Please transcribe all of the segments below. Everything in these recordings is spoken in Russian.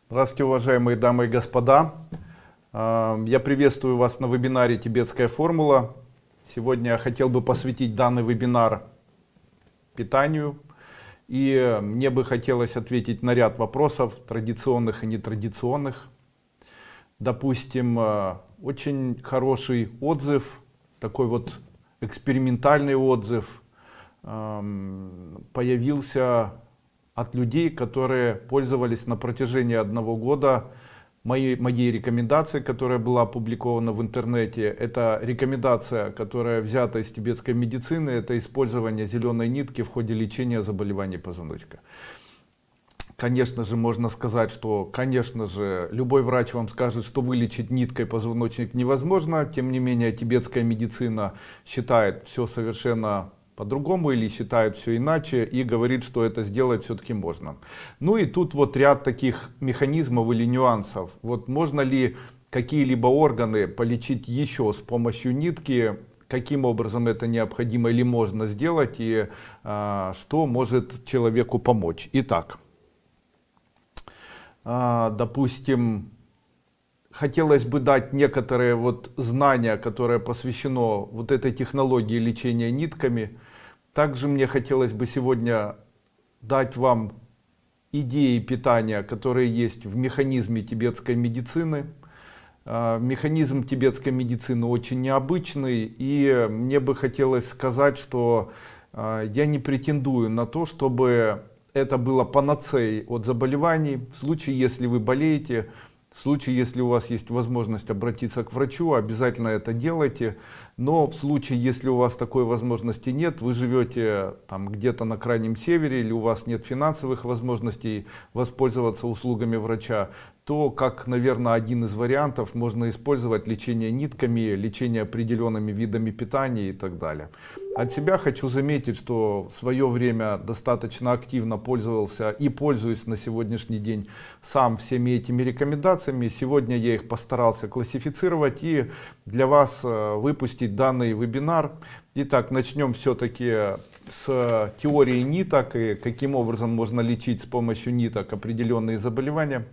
Здравствуйте, уважаемые дамы и господа. Я приветствую вас на вебинаре «Тибетская формула». Сегодня я хотел бы посвятить данный вебинар питанию. И мне бы хотелось ответить на ряд вопросов, традиционных и нетрадиционных. Допустим, очень хороший отзыв, такой вот экспериментальный отзыв появился от людей, которые пользовались на протяжении 1 года моей рекомендацией, которая была опубликована в интернете. Это рекомендация, которая взята из тибетской медицины, это использование зеленой нитки в ходе лечения заболеваний позвоночника. Конечно же, можно сказать, что, конечно же, любой врач вам скажет, что вылечить ниткой позвоночник невозможно. Тем не менее, тибетская медицина считает все совершенно по-другому или считает все иначе и говорит, что это сделать все-таки можно. Ну и тут вот ряд таких механизмов или нюансов. Вот можно ли какие-либо органы полечить еще с помощью нитки, каким образом это необходимо или можно сделать, и что может человеку помочь. Итак, допустим, хотелось бы дать некоторые вот знания, которые посвящено вот этой технологии лечения нитками. Также мне хотелось бы сегодня дать вам идеи питания, которые есть в механизме тибетской медицины. Механизм тибетской медицины очень необычный, и мне бы хотелось сказать, что я не претендую на то, чтобы это было панацеей от заболеваний. В случае, если вы болеете, в случае, если у вас есть возможность обратиться к врачу, обязательно это делайте. Но в случае, если у вас такой возможности нет, вы живете там где-то на крайнем севере, или у вас нет финансовых возможностей воспользоваться услугами врача, то, как, наверное, один из вариантов, можно использовать лечение нитками, лечение определенными видами питания и так далее. От себя хочу заметить, что в свое время достаточно активно пользовался и пользуюсь на сегодняшний день сам всеми этими рекомендациями. Сегодня я их постарался классифицировать и для вас выпустить данный вебинар. Итак, начнем все-таки с теории ниток и каким образом можно лечить с помощью ниток определенные заболевания.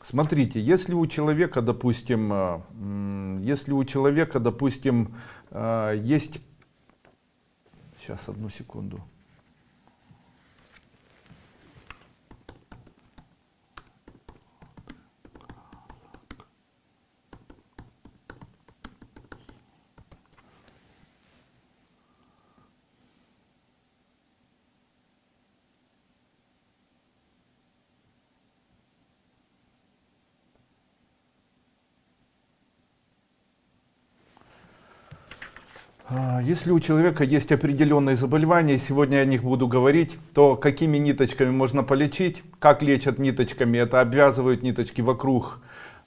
Смотрите, если у человека, допустим, есть... Сейчас, одну секунду. Если у человека есть определенные заболевания, сегодня я о них буду говорить, то какими ниточками можно полечить, как лечат ниточками, это обвязывают ниточки вокруг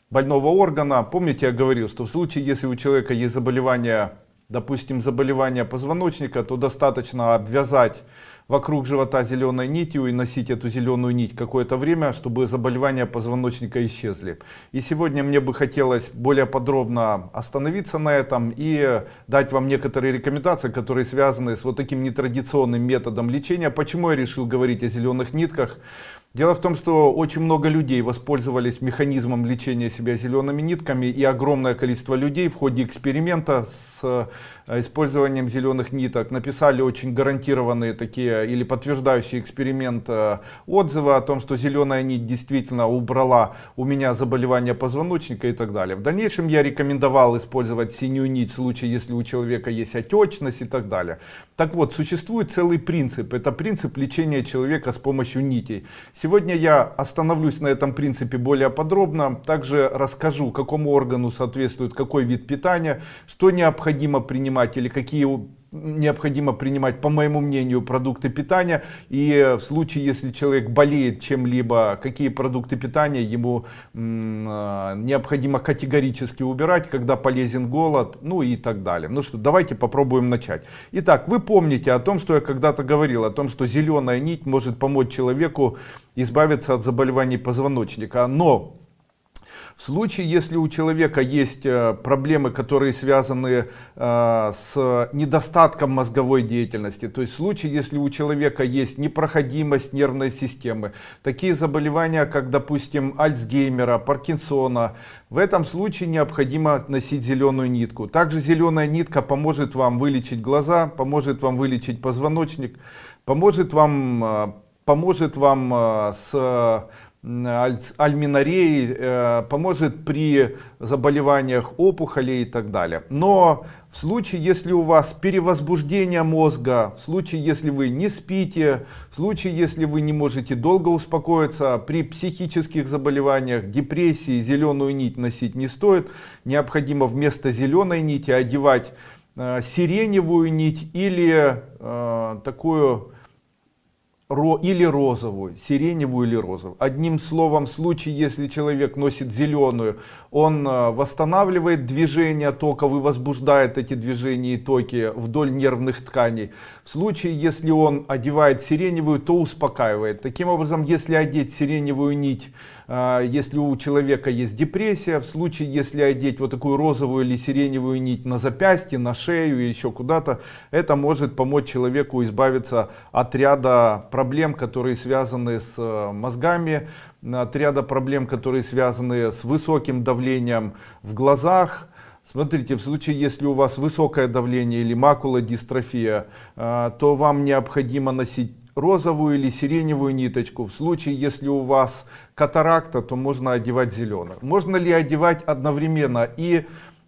больного органа. Помните, я говорил, что в случае, если у человека есть заболевание, допустим, заболевание позвоночника, то достаточно обвязать вокруг живота зеленой нитью и носить эту зеленую нить какое-то время, чтобы заболевания позвоночника исчезли. И сегодня мне бы хотелось более подробно остановиться на этом и дать вам некоторые рекомендации, которые связаны с вот таким нетрадиционным методом лечения. Почему я решил говорить о зеленых нитках? Дело в том, что очень много людей воспользовались механизмом лечения себя зелеными нитками, и огромное количество людей в ходе эксперимента с использованием зеленых ниток написали очень гарантированные такие или подтверждающие эксперимент отзывы о том, что зеленая нить действительно убрала у меня заболевание позвоночника и так далее. В дальнейшем я рекомендовал использовать синюю нить в случае, если у человека есть отечность и так далее. Так вот, существует целый принцип, это принцип лечения человека с помощью нитей. Сегодня я остановлюсь на этом принципе более подробно, также расскажу, какому органу соответствует какой вид питания, что необходимо принимать или какие необходимо принимать, по моему мнению, продукты питания, и в случае, если человек болеет чем-либо, какие продукты питания ему необходимо категорически убирать, когда полезен голод, ну и так далее. Ну что, давайте попробуем начать. Итак, вы помните о том, что я когда-то говорил, о том, что зеленая нить может помочь человеку избавиться от заболеваний позвоночника, но В случае, если у человека есть проблемы, которые связаны с недостатком мозговой деятельности, то есть в случае, если у человека есть непроходимость нервной системы, такие заболевания, как, допустим, Альцгеймера, Паркинсона, в этом случае необходимо носить зеленую нитку. Также зеленая нитка поможет вам вылечить глаза, поможет вам вылечить позвоночник, поможет вам с альминареей, поможет при заболеваниях опухолей и так далее. Но в случае, если у вас перевозбуждение мозга, в случае, если вы не спите, в случае, если вы не можете долго успокоиться, при психических заболеваниях, депрессии, зеленую нить носить не стоит. Необходимо вместо зеленой нити одевать сиреневую нить или или розовую, сиреневую или розовую. Одним словом, в случае, если человек носит зеленую, он восстанавливает движение токов и возбуждает эти движения и токи вдоль нервных тканей. В случае, если он одевает сиреневую, то успокаивает. Таким образом, если одеть сиреневую нить, если у человека есть депрессия, в случае, если одеть вот такую розовую или сиреневую нить на запястье, на шею и еще куда-то, это может помочь человеку избавиться от ряда проблем, которые связаны с мозгами, от ряда проблем, которые связаны с высоким давлением в глазах. Смотрите, в случае, если у вас высокое давление или макулодистрофия, то вам необходимо носить розовую или сиреневую ниточку. В случае, если у вас катаракта, то можно одевать зеленую. Можно ли одевать одновременно и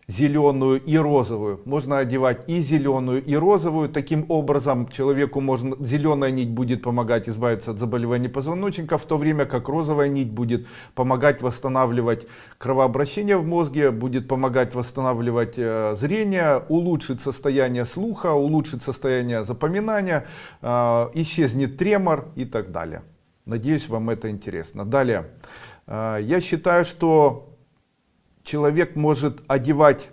зеленую и розовую? Можно одевать и зеленую и розовую. Таким образом, человеку зеленая нить будет помогать избавиться от заболеваний позвоночника, в то время как розовая нить будет помогать восстанавливать кровообращение в мозге, будет помогать восстанавливать зрение, улучшит состояние слуха, улучшит состояние запоминания, исчезнет тремор и так далее. Надеюсь, вам это интересно. Далее. Я считаю, что человек может одевать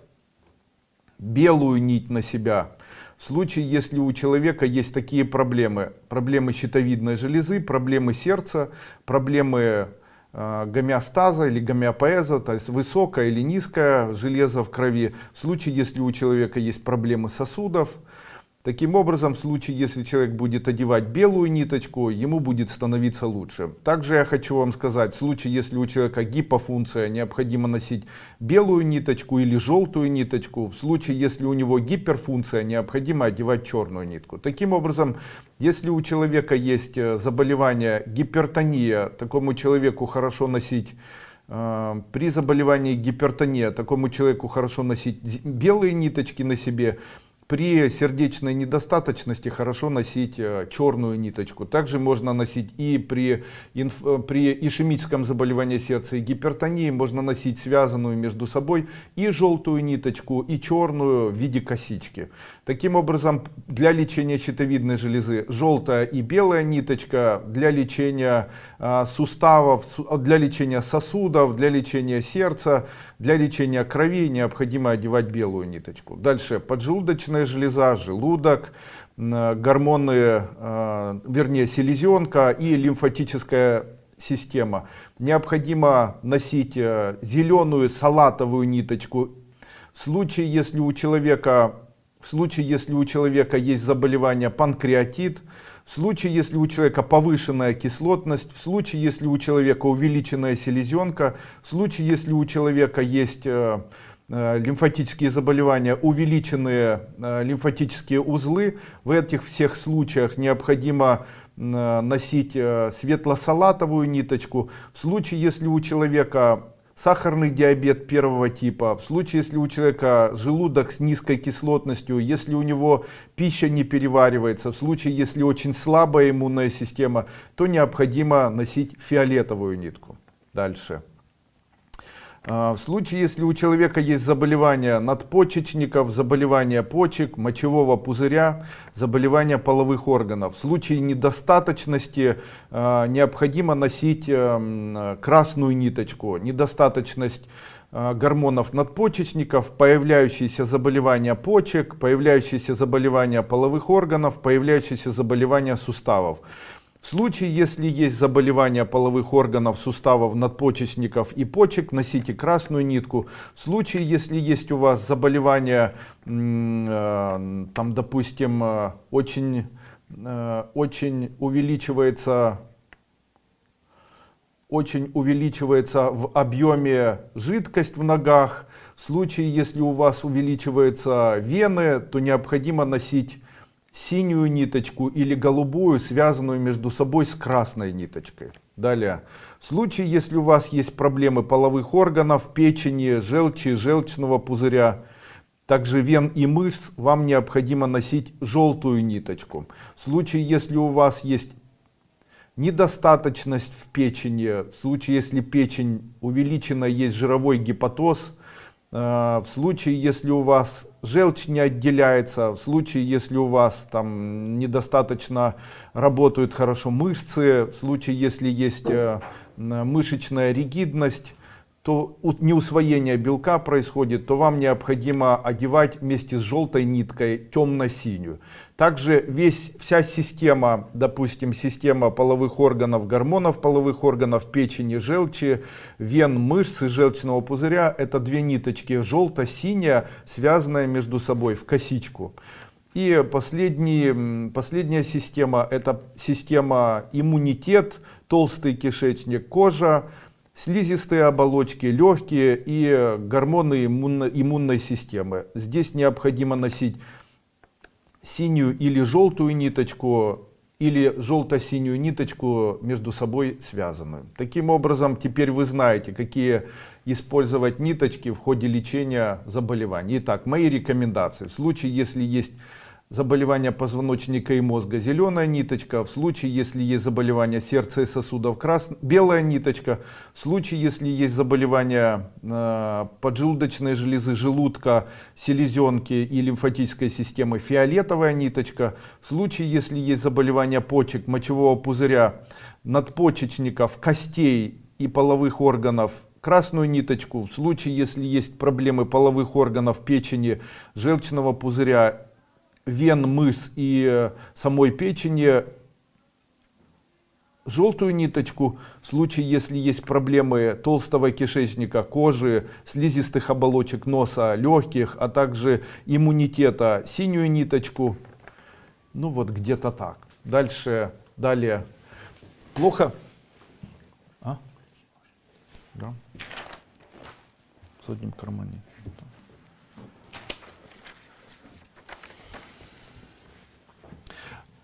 белую нить на себя в случае, если у человека есть такие проблемы. Проблемы щитовидной железы, проблемы сердца, проблемы гомеостаза или гомеопоэза, то есть высокое или низкое железо в крови. В случае, если у человека есть проблемы сосудов. Таким образом, в случае, если человек будет одевать белую ниточку, ему будет становиться лучше. Также я хочу вам сказать, в случае, если у человека гипофункция, необходимо носить белую ниточку или желтую ниточку. В случае, если у него гиперфункция, необходимо одевать черную нитку. Таким образом, если у человека есть заболевание гипертония, такому человеку хорошо носить при заболевании гипертония, такому человеку хорошо носить белые ниточки на себе. При сердечной недостаточности хорошо носить черную ниточку. Также можно носить и при ишемическом заболевании сердца и гипертонии, можно носить связанную между собой и желтую ниточку, и черную в виде косички. Таким образом, для лечения щитовидной железы желтая и белая ниточка, для лечения суставов, для лечения сосудов, для лечения сердца, для лечения крови необходимо одевать белую ниточку. Дальше поджелудочная железа, желудок, гормоны, вернее селезенка и лимфатическая система. Необходимо носить зеленую салатовую ниточку. В случае, если у человека есть заболевание панкреатит, в случае, если у человека повышенная кислотность, в случае, если у человека увеличенная селезенка, в случае, если у человека есть лимфатические заболевания, увеличенные лимфатические узлы, в этих всех случаях необходимо носить светло-салатовую ниточку. В случае, если у человека сахарный диабет первого типа, в случае, если у человека желудок с низкой кислотностью, если у него пища не переваривается, в случае, если очень слабая иммунная система, то необходимо носить фиолетовую нитку. Дальше. В случае, если у человека есть заболевания надпочечников, заболевания почек, мочевого пузыря, заболевания половых органов, в случае недостаточности необходимо носить красную ниточку. Недостаточность гормонов надпочечников, появляющиеся заболевания почек, появляющиеся заболевания половых органов, появляющиеся заболевания суставов. В случае, если есть заболевания половых органов, суставов, надпочечников и почек, носите красную нитку. В случае, если есть у вас заболевания, там, допустим, очень увеличивается в объеме жидкость в ногах. В случае, если у вас увеличиваются вены, то необходимо носить синюю ниточку или голубую, связанную между собой с красной ниточкой. Далее. В случае, если у вас есть проблемы половых органов, печени, желчи, желчного пузыря, также вен и мышц, вам необходимо носить желтую ниточку. В случае, если у вас есть недостаточность в печени, в случае, если печень увеличена, есть жировой гепатоз, в случае, если у вас желчь не отделяется, в случае, если у вас там недостаточно работают хорошо мышцы, в случае, если есть мышечная ригидность, то неусвоение белка происходит, то вам необходимо одевать вместе с желтой ниткой темно-синюю. Также вся система, допустим, система половых органов, гормонов половых органов, печени, желчи, вен, мышц и желчного пузыря, это две ниточки, желто-синяя, связанная между собой в косичку. И последняя система, это система иммунитет, толстый кишечник, кожа, слизистые оболочки, легкие и гормоны иммунной системы. Здесь необходимо носить синюю или желтую ниточку, или желто-синюю ниточку между собой связанную. Таким образом, теперь вы знаете, какие использовать ниточки в ходе лечения заболеваний. Итак, мои рекомендации. В случае, если есть заболевание позвоночника и мозга, зеленая ниточка. В случае, если есть заболевание сердца и сосудов, белая ниточка. В случае, если есть заболевание поджелудочной железы, желудка, селезенки и лимфатической системы, фиолетовая ниточка. В случае, если есть заболевание почек, мочевого пузыря, надпочечников, костей и половых органов, красную ниточку. В случае, если есть проблемы половых органов, печени, желчного пузыря, вен, мышц и самой печени, желтую ниточку. В случае, если есть проблемы толстого кишечника, кожи, слизистых оболочек носа, легких, а также иммунитета, синюю ниточку. Ну вот где-то так. Далее. Плохо? Да. В заднем кармане.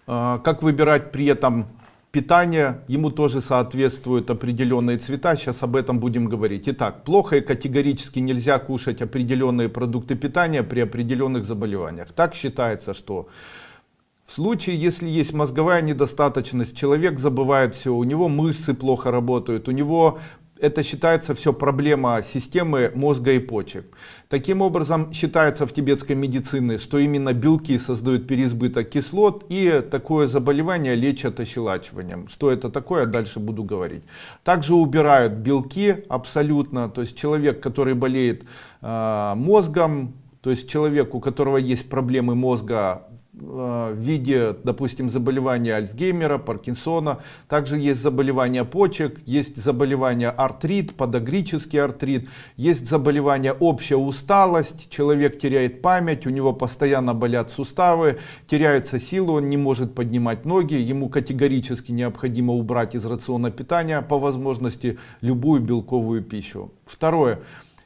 Как выбирать при этом питание? Ему тоже соответствуют определенные цвета. Сейчас об этом будем говорить. Итак, плохо и категорически нельзя кушать определенные продукты питания при определенных заболеваниях. Так считается, что в случае, если есть мозговая недостаточность, человек забывает все, у него мышцы плохо работают, у него это считается все проблема системы мозга и почек. Таким образом, считается в тибетской медицине, что именно белки создают переизбыток кислот, и такое заболевание лечат ощелачиванием. Что это такое, дальше буду говорить. Также убирают белки абсолютно, то есть человек, который болеет мозгом, то есть человек, у которого есть проблемы мозга, в виде, допустим, заболевания Альцгеймера, Паркинсона. Также есть заболевания почек, есть заболевания артрит, подагрический артрит, есть заболевание общая усталость, человек теряет память, у него постоянно болят суставы, теряется сила, он не может поднимать ноги, ему категорически необходимо убрать из рациона питания по возможности любую белковую пищу. Второе.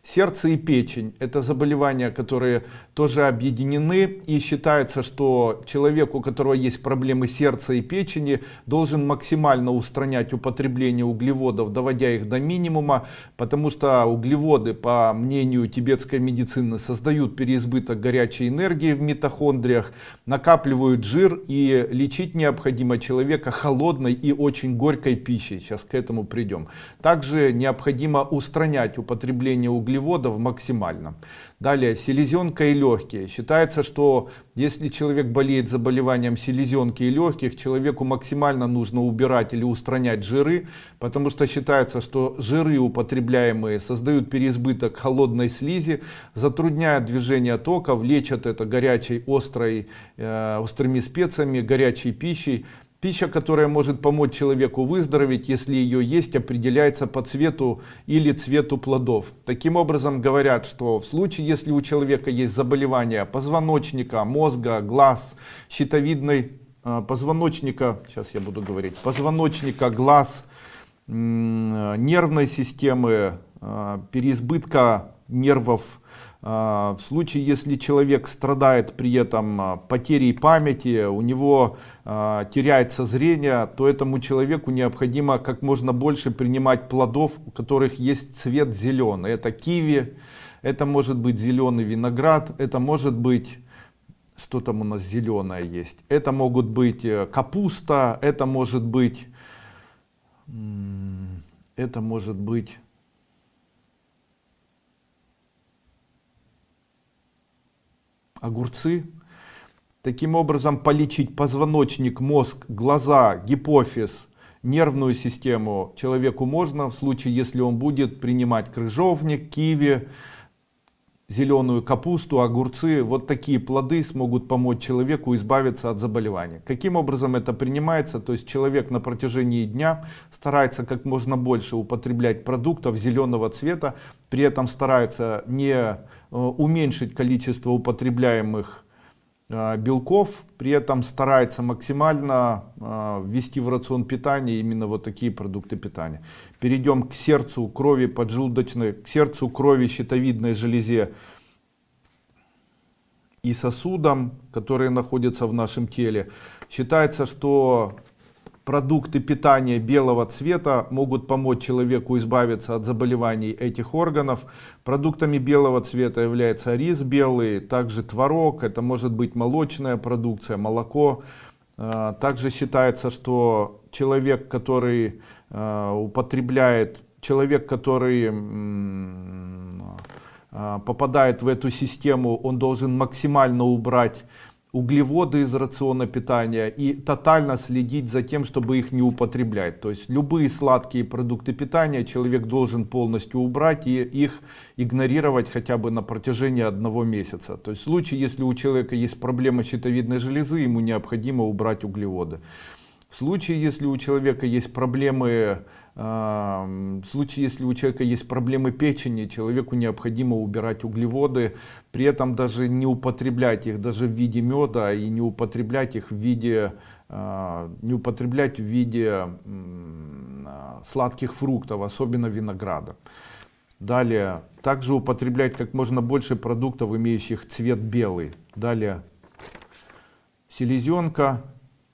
Сердце и печень – это заболевания, которые тоже объединены, и считается, что человек, у которого есть проблемы сердца и печени, должен максимально устранять употребление углеводов, доводя их до минимума, потому что углеводы, по мнению тибетской медицины, создают переизбыток горячей энергии в митохондриях, накапливают жир, и лечить необходимо человека холодной и очень горькой пищей. Сейчас к этому придем. Также необходимо устранять употребление углеводов максимально. Далее, селезенка и легкие. Считается, что если человек болеет заболеванием селезенки и легких, человеку максимально нужно убирать или устранять жиры, потому что считается, что жиры, употребляемые, создают переизбыток холодной слизи, затрудняют движение токов, лечат это горячей, острыми специями, горячей пищей. Пища, которая может помочь человеку выздороветь, если ее есть, определяется по цвету или цвету плодов. Таким образом, говорят, что в случае, если у человека есть заболевания позвоночника, мозга, глаз, щитовидной, позвоночника, глаз, нервной системы, переизбытка нервов, в случае, если человек страдает при этом потерей памяти, у него теряется зрение, то этому человеку необходимо как можно больше принимать плодов, у которых есть цвет зеленый. Это киви, это может быть зеленый виноград, это может быть, что там у нас зеленое есть, это могут быть капуста, это может быть огурцы. Таким образом, полечить позвоночник, мозг, глаза, гипофиз, нервную систему человеку можно в случае, если он будет принимать крыжовник, киви, зеленую капусту, огурцы. Вот такие плоды смогут помочь человеку избавиться от заболевания. Каким образом это принимается? То есть человек на протяжении дня старается как можно больше употреблять продуктов зеленого цвета, при этом старается не уменьшить количество употребляемых белков, при этом старается максимально ввести в рацион питания именно вот такие продукты питания. Перейдем к сердцу, крови поджелудочной, к сердцу, крови, щитовидной железе и сосудам, которые находятся в нашем теле. Считается, что продукты питания белого цвета могут помочь человеку избавиться от заболеваний этих органов. Продуктами белого цвета является рис белый, также творог, это может быть молочная продукция, молоко. Также считается, что человек, который попадает в эту систему, он должен максимально убрать углеводы из рациона питания и тотально следить за тем, чтобы их не употреблять. То есть любые сладкие продукты питания человек должен полностью убрать и их игнорировать хотя бы на протяжении 1 месяца. То есть в случае, если у человека есть проблема щитовидной железы, ему необходимо убрать углеводы. В случае, если у человека есть проблемы печени, человеку необходимо убирать углеводы, при этом даже не употреблять их даже в виде меда и не употреблять их в виде сладких фруктов, особенно винограда. Далее, также употреблять как можно больше продуктов, имеющих цвет белый. Далее, селезенка,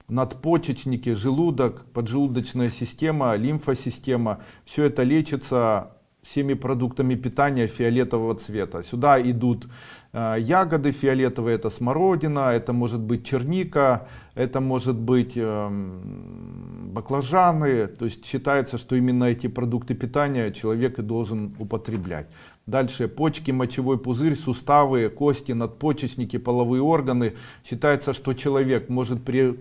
надпочечники, желудок, поджелудочная система, лимфосистема. Все это лечится всеми продуктами питания фиолетового цвета. Сюда идут ягоды фиолетовые, это смородина, это может быть черника, это может быть баклажаны. То есть считается, что именно эти продукты питания человек и должен употреблять. Дальше почки, мочевой пузырь, суставы, кости, надпочечники, половые органы. Считается, что человек может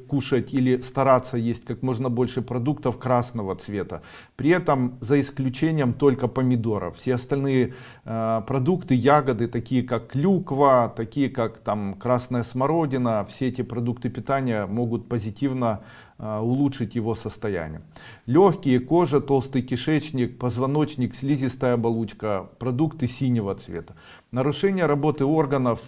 кушать или стараться есть как можно больше продуктов красного цвета. При этом за исключением только помидоров. Все остальные продукты, ягоды, такие как клюква, такие как там красная смородина, все эти продукты питания могут позитивно улучшить его состояние. Легкие, кожа, толстый кишечник, позвоночник, слизистая оболочка, продукты синего цвета. Нарушение работы органов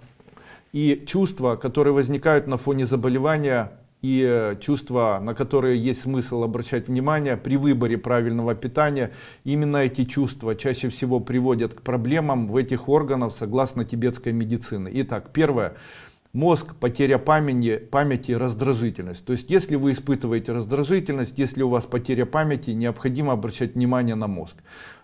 и чувства, которые возникают на фоне заболевания, и чувства, на которые есть смысл обращать внимание при выборе правильного питания. Именно эти чувства чаще всего приводят к проблемам в этих органах согласно тибетской медицины. Итак, первое. Мозг, потеря памяти, раздражительность. То есть, если вы испытываете раздражительность, если у вас потеря памяти, необходимо обращать внимание на мозг.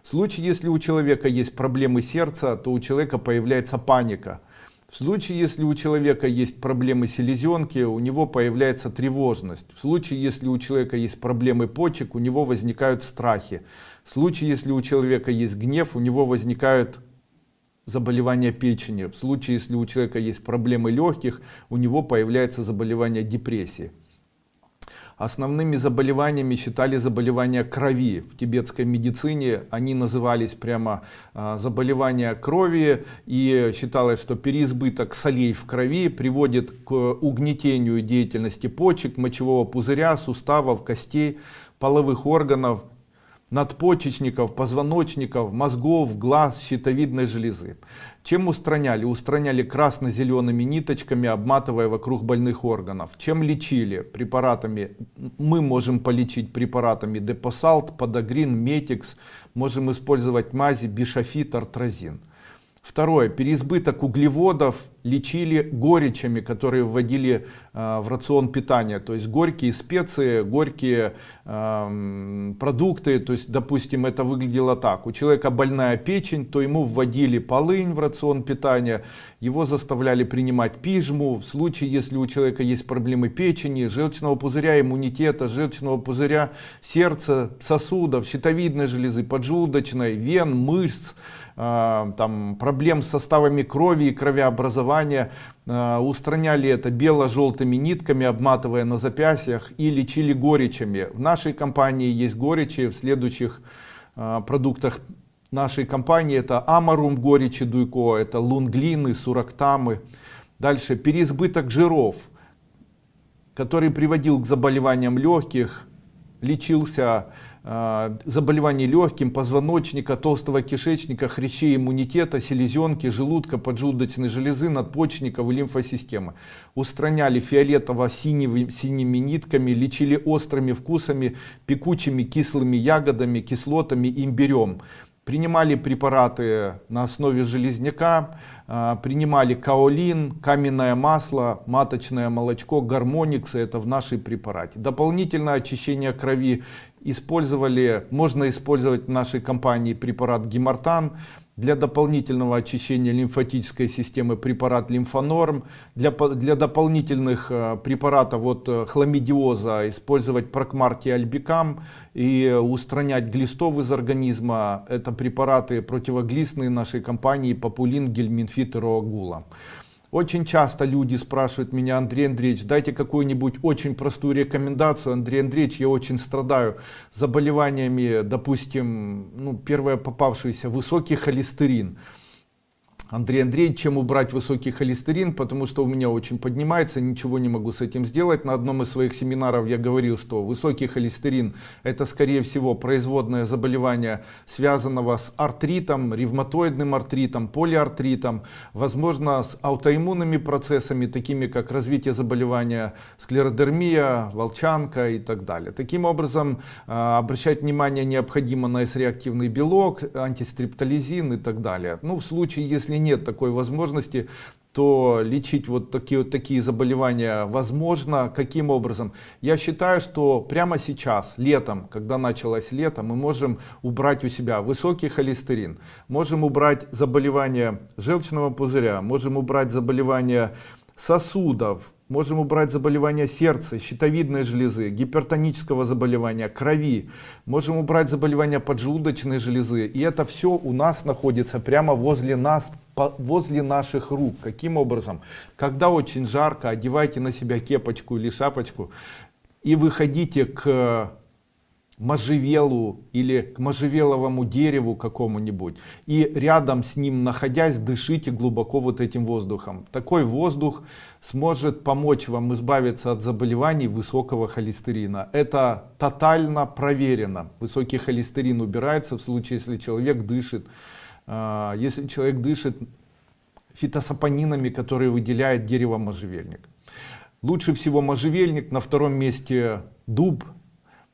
В случае, если у человека есть проблемы сердца, то у человека появляется паника. В случае, если у человека есть проблемы селезенки, у него появляется тревожность. В случае, если у человека есть проблемы почек, у него возникают страхи. В случае, если у человека есть гнев, у него возникают заболевания печени. В случае, если у человека есть проблемы легких, у него появляется заболевание депрессии. Основными заболеваниями считали заболевания крови. В тибетской медицине они назывались прямо заболевания крови, и считалось, что переизбыток солей в крови приводит к угнетению деятельности почек, мочевого пузыря, суставов, костей, половых органов, надпочечников, позвоночников, мозгов, глаз, щитовидной железы. Чем устраняли? Устраняли красно-зелеными ниточками, обматывая вокруг больных органов. Чем лечили? Препаратами. Мы можем полечить препаратами Депосалт, Подагрин, Метикс. Можем использовать мази, бишофит, артрозин. Второе. Переизбыток углеводов лечили горечами, которые вводили в рацион питания. То есть горькие специи, горькие продукты. То есть, допустим, это выглядело так. У человека больная печень, то ему вводили полынь в рацион питания. Его заставляли принимать пижму. В случае, если у человека есть проблемы печени, желчного пузыря, иммунитета, желчного пузыря, сердца, сосудов, щитовидной железы, поджелудочной, вен, мышц, там, проблем с составами крови и кровообразования, устраняли это бело-желтыми нитками, обматывая на запястьях, и лечили горечами. В нашей компании есть горечи, в следующих продуктах нашей компании это амарум горечи дуйко, это лунглины, сурактамы. Дальше переизбыток жиров, который приводил к заболеваниям легких, лечился заболеваний легким, позвоночника, толстого кишечника, хрящей иммунитета, селезенки, желудка, поджелудочной железы, надпочечников и лимфосистемы. Устраняли фиолетово-синими нитками, лечили острыми вкусами, пекучими кислыми ягодами, кислотами, имбирем. Принимали препараты на основе железняка, принимали каолин, каменное масло, маточное молочко, гармоникс, это в нашей препарате. Дополнительное очищение крови можно использовать в нашей компании препарат Гемартан. Для дополнительного очищения лимфатической системы препарат Лимфонорм. Для дополнительных препаратов от хламидиоза использовать Прокмарти Альбикам. И устранять глистов из организма. Это препараты противоглистные нашей компании Популин, Гельминфит и Роагула. Очень часто люди спрашивают меня: Андрей Андреевич, дайте какую-нибудь очень простую рекомендацию. Андрей Андреевич, я очень страдаю заболеваниями, допустим, первое попавшееся, высокий холестерин. Андрей Андреевич, чем убрать высокий холестерин, потому что у меня очень поднимается, ничего не могу с этим сделать. На одном из своих семинаров я говорил, что высокий холестерин это скорее всего производное заболевание, связанного с артритом, ревматоидным артритом, полиартритом, возможно с аутоиммунными процессами, такими как развитие заболевания склеродермия, волчанка и так далее. Таким образом, обращать внимание необходимо на S-реактивный белок, антистриптолизин и так далее. В случае, если нет такой возможности, то лечить вот такие заболевания возможно. Каким образом? Я считаю, что прямо сейчас, летом, когда началось лето, мы можем убрать у себя высокий холестерин, можем убрать заболевания желчного пузыря, можем убрать заболевания сосудов, можем убрать заболевания сердца, щитовидной железы, гипертонического заболевания, крови, можем убрать заболевания поджелудочной железы. И это все у нас находится прямо возле нас, возле наших рук. Каким образом? Когда очень жарко, одевайте на себя кепочку или шапочку и выходите к можжевелу или к можжевеловому дереву какому-нибудь, и рядом с ним находясь дышите глубоко вот этим воздухом. Такой воздух сможет помочь вам избавиться от заболеваний высокого холестерина. Это тотально проверено. Высокий холестерин убирается в случае, если человек дышит фитосапонинами, которые выделяет дерево можжевельник. Лучше всего можжевельник, на втором месте дуб,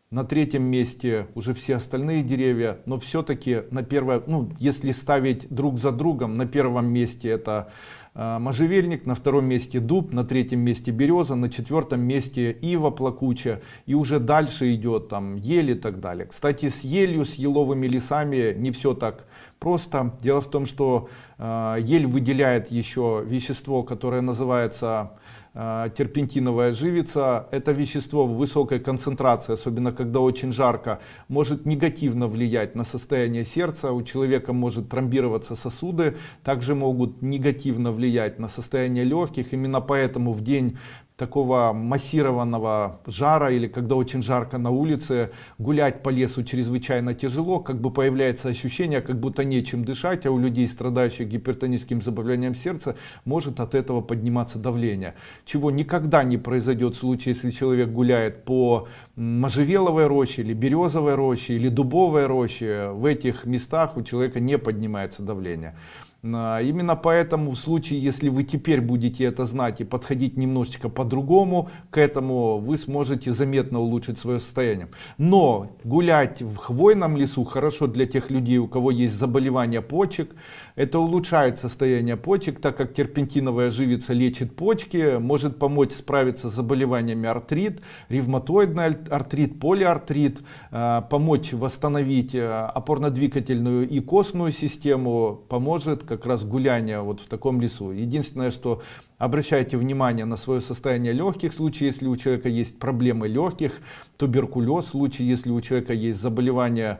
на третьем месте уже все остальные деревья, но все-таки на первое, если ставить друг за другом, на первом месте это можжевельник, на втором месте дуб, на третьем месте береза, на четвертом месте ива плакучая, и уже дальше идет там ель и так далее. Кстати, с елью, с еловыми лесами не все так просто. Дело в том, что ель выделяет еще вещество, которое называется терпентиновая живица. Это вещество в высокой концентрации, особенно когда очень жарко, может негативно влиять на состояние сердца. У человека может тромбироваться сосуды, также могут негативно влиять на состояние легких. Именно поэтому в день такого массированного жара или когда очень жарко на улице, гулять по лесу чрезвычайно тяжело, как бы появляется ощущение, как будто нечем дышать, а у людей, страдающих гипертоническим заболеванием сердца, может от этого подниматься давление. Чего никогда не произойдет в случае, если человек гуляет по можжевеловой роще или березовой роще или дубовой роще. В этих местах у человека не поднимается давление. Именно поэтому в случае, если вы теперь будете это знать и подходить немножечко по-другому к этому, вы сможете заметно улучшить свое состояние. Но гулять в хвойном лесу хорошо для тех людей, у кого есть заболевания почек. Это улучшает состояние почек, так как терпентиновая живица лечит почки, может помочь справиться с заболеваниями артрит, ревматоидный артрит, полиартрит, помочь восстановить опорно-двигательную и костную систему, поможет как раз гуляние вот в таком лесу. Единственное, что обращайте внимание на свое состояние легких, в случае, если у человека есть проблемы легких, туберкулез, в случае, если у человека есть заболевание,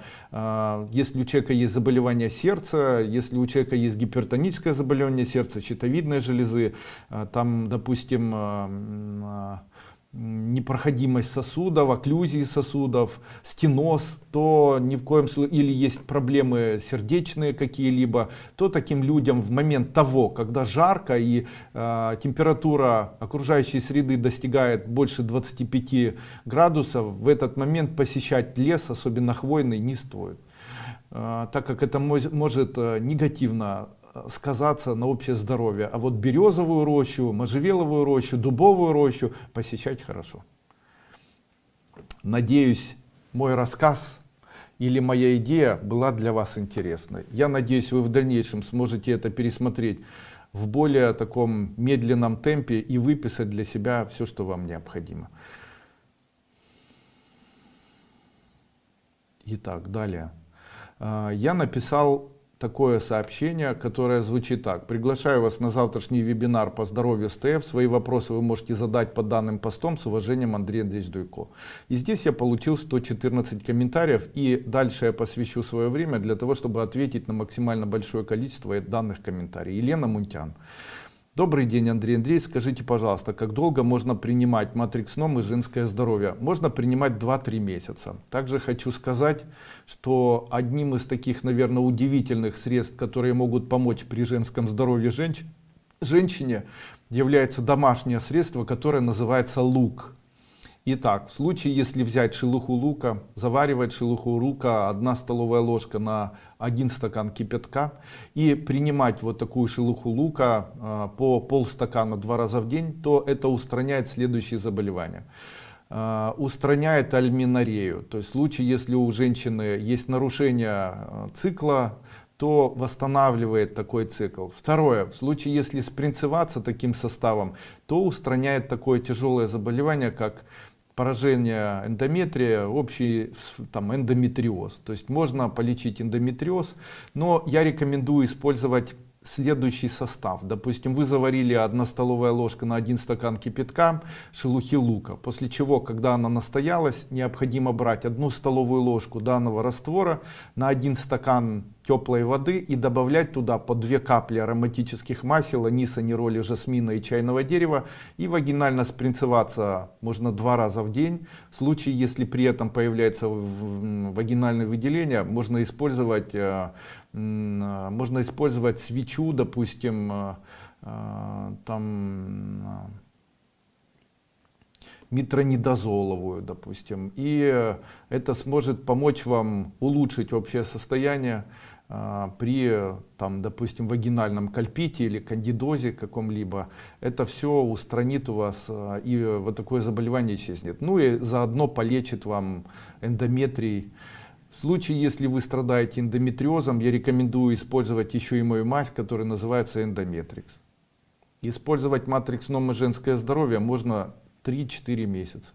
сердца, если у человека есть гипертоническое заболевание сердца, щитовидной железы, там, допустим, непроходимость сосудов, окклюзии сосудов, стеноз, то ни в коем случае, или есть проблемы сердечные какие-либо, то таким людям в момент того, когда жарко и температура окружающей среды достигает больше 25 градусов, в этот момент посещать лес, особенно хвойный, не стоит, так как это может негативно сказаться на общее здоровье. А вот березовую рощу, можжевеловую рощу, дубовую рощу посещать хорошо. Надеюсь, мой рассказ или моя идея была для вас интересной. Я надеюсь, вы в дальнейшем сможете это пересмотреть в более таком медленном темпе и выписать для себя все, что вам необходимо. Итак, далее. Я написал такое сообщение, которое звучит так: приглашаю вас на завтрашний вебинар по здоровью СТФ. Свои вопросы вы можете задать под данным постом. С уважением, Андрей Андреевич Дуйко. И здесь я получил 114 комментариев, и дальше я посвящу свое время для того, чтобы ответить на максимально большое количество данных комментариев. Елена Мунтян. Добрый день, Андрей Андреевич. Скажите, пожалуйста, как долго можно принимать матрикс-ном и женское здоровье? Можно принимать 2-3 месяца. Также хочу сказать, что одним из таких, наверное, удивительных средств, которые могут помочь при женском здоровье женщине, является домашнее средство, которое называется лук. Итак, в случае, если взять шелуху лука, заваривать шелуху лука 1 столовая ложка на 1 стакан кипятка и принимать вот такую шелуху лука по полстакана 2 раза в день, то это устраняет следующие заболевания. Устраняет альменорею, то есть в случае, если у женщины есть нарушение цикла, то восстанавливает такой цикл. Второе, в случае, если спринцеваться таким составом, то устраняет такое тяжелое заболевание, как поражение эндометрия, общий там эндометриоз. То есть можно полечить эндометриоз, но я рекомендую использовать следующий состав. Допустим, вы заварили 1 столовая ложка на 1 стакан кипятка шелухи лука, после чего, когда она настоялась, необходимо брать 1 столовую ложку данного раствора на 1 стакан теплой воды и добавлять туда по 2 капли ароматических масел, аниса, нероли, жасмина и чайного дерева, и вагинально спринцеваться можно 2 раза в день. В случае, если при этом появляется вагинальное выделение, можно использовать свечу, допустим, там метронидозоловую, допустим, и это сможет помочь вам улучшить общее состояние при, там, допустим, вагинальном кальпите или кандидозе каком-либо. Это все устранит у вас, и вот такое заболевание исчезнет. Ну и заодно полечит вам эндометрий. В случае, если вы страдаете эндометриозом, я рекомендую использовать еще и мою мазь, которая называется Эндометрикс. Использовать матрикс-ном и женское здоровье можно 3-4 месяца.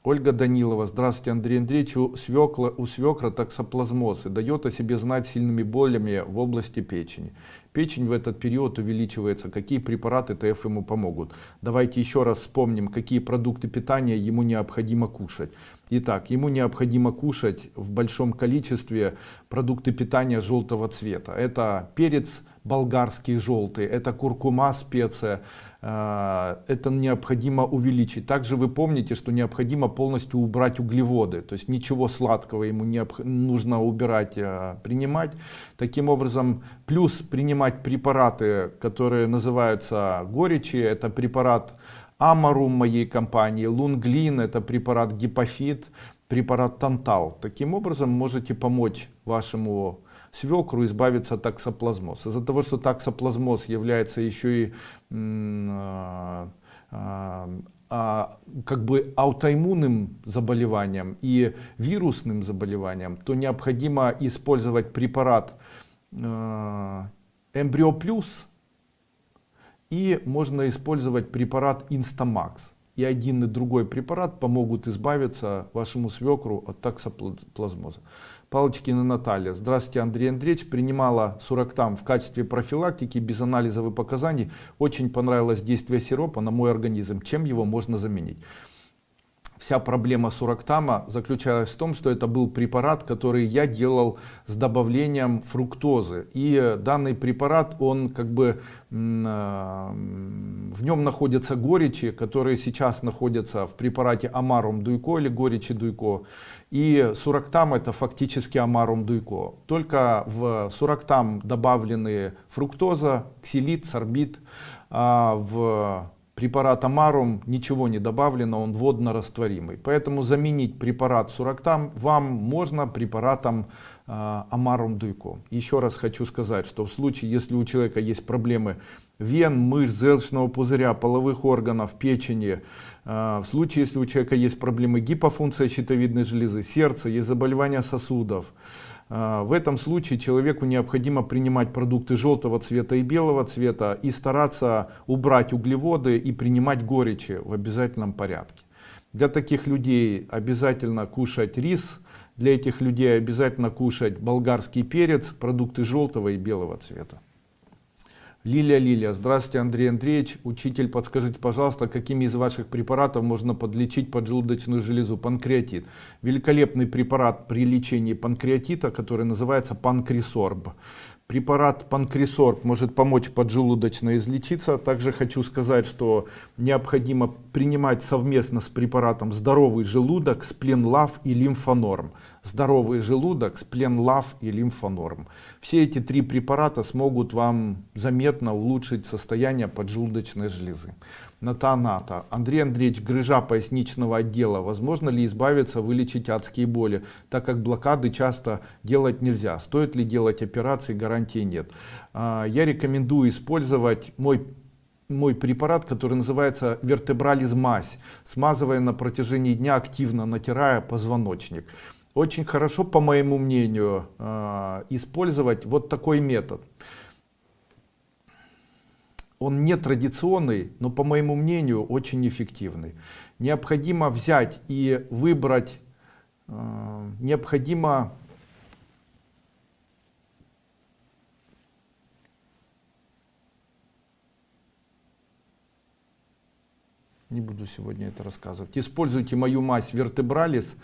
Ольга Данилова. Здравствуйте, Андрей Андреевич. У свекра токсоплазмоз и дает о себе знать сильными болями в области печени. Печень в этот период увеличивается. Какие препараты ТФ ему помогут? Давайте еще раз вспомним, какие продукты питания ему необходимо кушать. Итак, ему необходимо кушать в большом количестве продукты питания желтого цвета. Это перец болгарский желтый, это куркума специя, это необходимо увеличить. Также вы помните, что необходимо полностью убрать углеводы, то есть ничего сладкого ему нужно убирать, принимать. Таким образом, плюс принимать препараты, которые называются горечи, это препарат Амарум моей компании, Лунглин, это препарат Гипофит, препарат Тантал. Таким образом можете помочь вашему свекру избавиться от токсоплазмоза. Из-за того, что токсоплазмоз является еще и как бы аутоиммунным заболеванием и вирусным заболеванием, то необходимо использовать препарат Эмбрио Плюс, и можно использовать препарат Инстамакс. И один и другой препарат помогут избавиться вашему свекру от токсоплазмоза. Палочкина Наталья. Здравствуйте, Андрей Андреевич. Принимала сурактам в качестве профилактики без анализов и показаний. Очень понравилось действие сиропа на мой организм. Чем его можно заменить? Вся проблема сурактама заключалась в том, что это был препарат, который я делал с добавлением фруктозы. И данный препарат, он как бы в нем находятся горечи, которые сейчас находятся в препарате Амарум Дуйко или горечи Дуйко. И сурактам это фактически Амарум Дуйко. Только в сурактам добавлены фруктоза, ксилит, сорбит, а в препарат Амарум ничего не добавлено, он водно-растворимый. Поэтому заменить препарат сурактам вам можно препаратом Амарум Дуйко. Еще раз хочу сказать, что в случае, если у человека есть проблемы вен, мышц, желчного пузыря, половых органов, печени, в случае, если у человека есть проблемы гипофункции щитовидной железы, сердца, есть заболевания сосудов, в этом случае человеку необходимо принимать продукты желтого цвета и белого цвета и стараться убрать углеводы и принимать горечи в обязательном порядке. Для таких людей обязательно кушать рис, для этих людей обязательно кушать болгарский перец, продукты желтого и белого цвета. Лилия. Здравствуйте, Андрей Андреевич. Учитель, подскажите, пожалуйста, какими из ваших препаратов можно подлечить поджелудочную железу? Панкреатит. Великолепный препарат при лечении панкреатита, который называется Панкрисорб. Препарат Панкрисорб может помочь поджелудочно излечиться. Также хочу сказать, что необходимо принимать совместно с препаратом здоровый желудок, Спленлав и Лимфонорм. Здоровый желудок, Спленлав и Лимфонорм. Все эти три препарата смогут вам заметно улучшить состояние поджелудочной железы. Ната. Андрей Андреевич, грыжа поясничного отдела. Возможно ли избавиться, вылечить адские боли, так как блокады часто делать нельзя? Стоит ли делать операции? Гарантии нет. Я рекомендую использовать мой препарат, который называется Вертебрализ мазь, смазывая на протяжении дня, активно натирая позвоночник. Очень хорошо, по моему мнению, использовать вот такой метод. Он не традиционный, но, по моему мнению, очень эффективный. Необходимо взять и выбрать, необходимо не буду сегодня это рассказывать. Используйте мою мазь Вертебрализ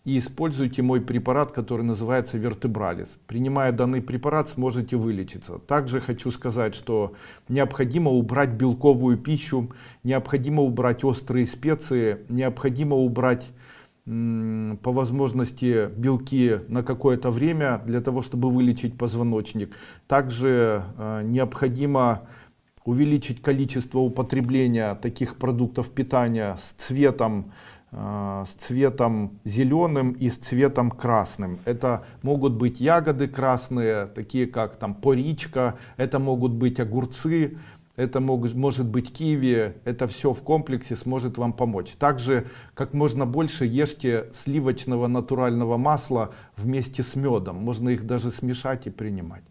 и используйте мой препарат, который называется Вертебрализ. Принимая данный препарат, сможете вылечиться. Также хочу сказать, что необходимо убрать белковую пищу, необходимо убрать острые специи, необходимо убрать по возможности белки на какое-то время для того, чтобы вылечить позвоночник. Также необходимо увеличить количество употребления таких продуктов питания с цветом зеленым и с цветом красным. Это могут быть ягоды красные, такие как там поричка, это могут быть огурцы, это может быть киви. Это все в комплексе сможет вам помочь. Также как можно больше ешьте сливочного натурального масла вместе с медом. Можно их даже смешать и принимать.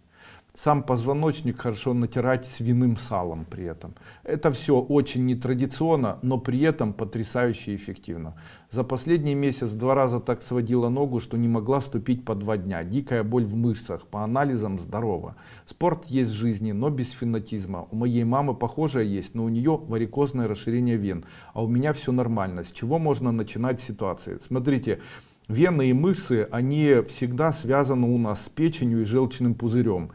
Сам позвоночник хорошо натирать свиным салом при этом. Это все очень нетрадиционно, но при этом потрясающе эффективно. За последний месяц 2 раза так сводила ногу, что не могла ступить по 2 дня. Дикая боль в мышцах, по анализам здорово. Спорт есть в жизни, но без фанатизма. У моей мамы похожее есть, но у нее варикозное расширение вен. А у меня все нормально. С чего можно начинать ситуации? Смотрите. Вены и мышцы, они всегда связаны у нас с печенью и желчным пузырем.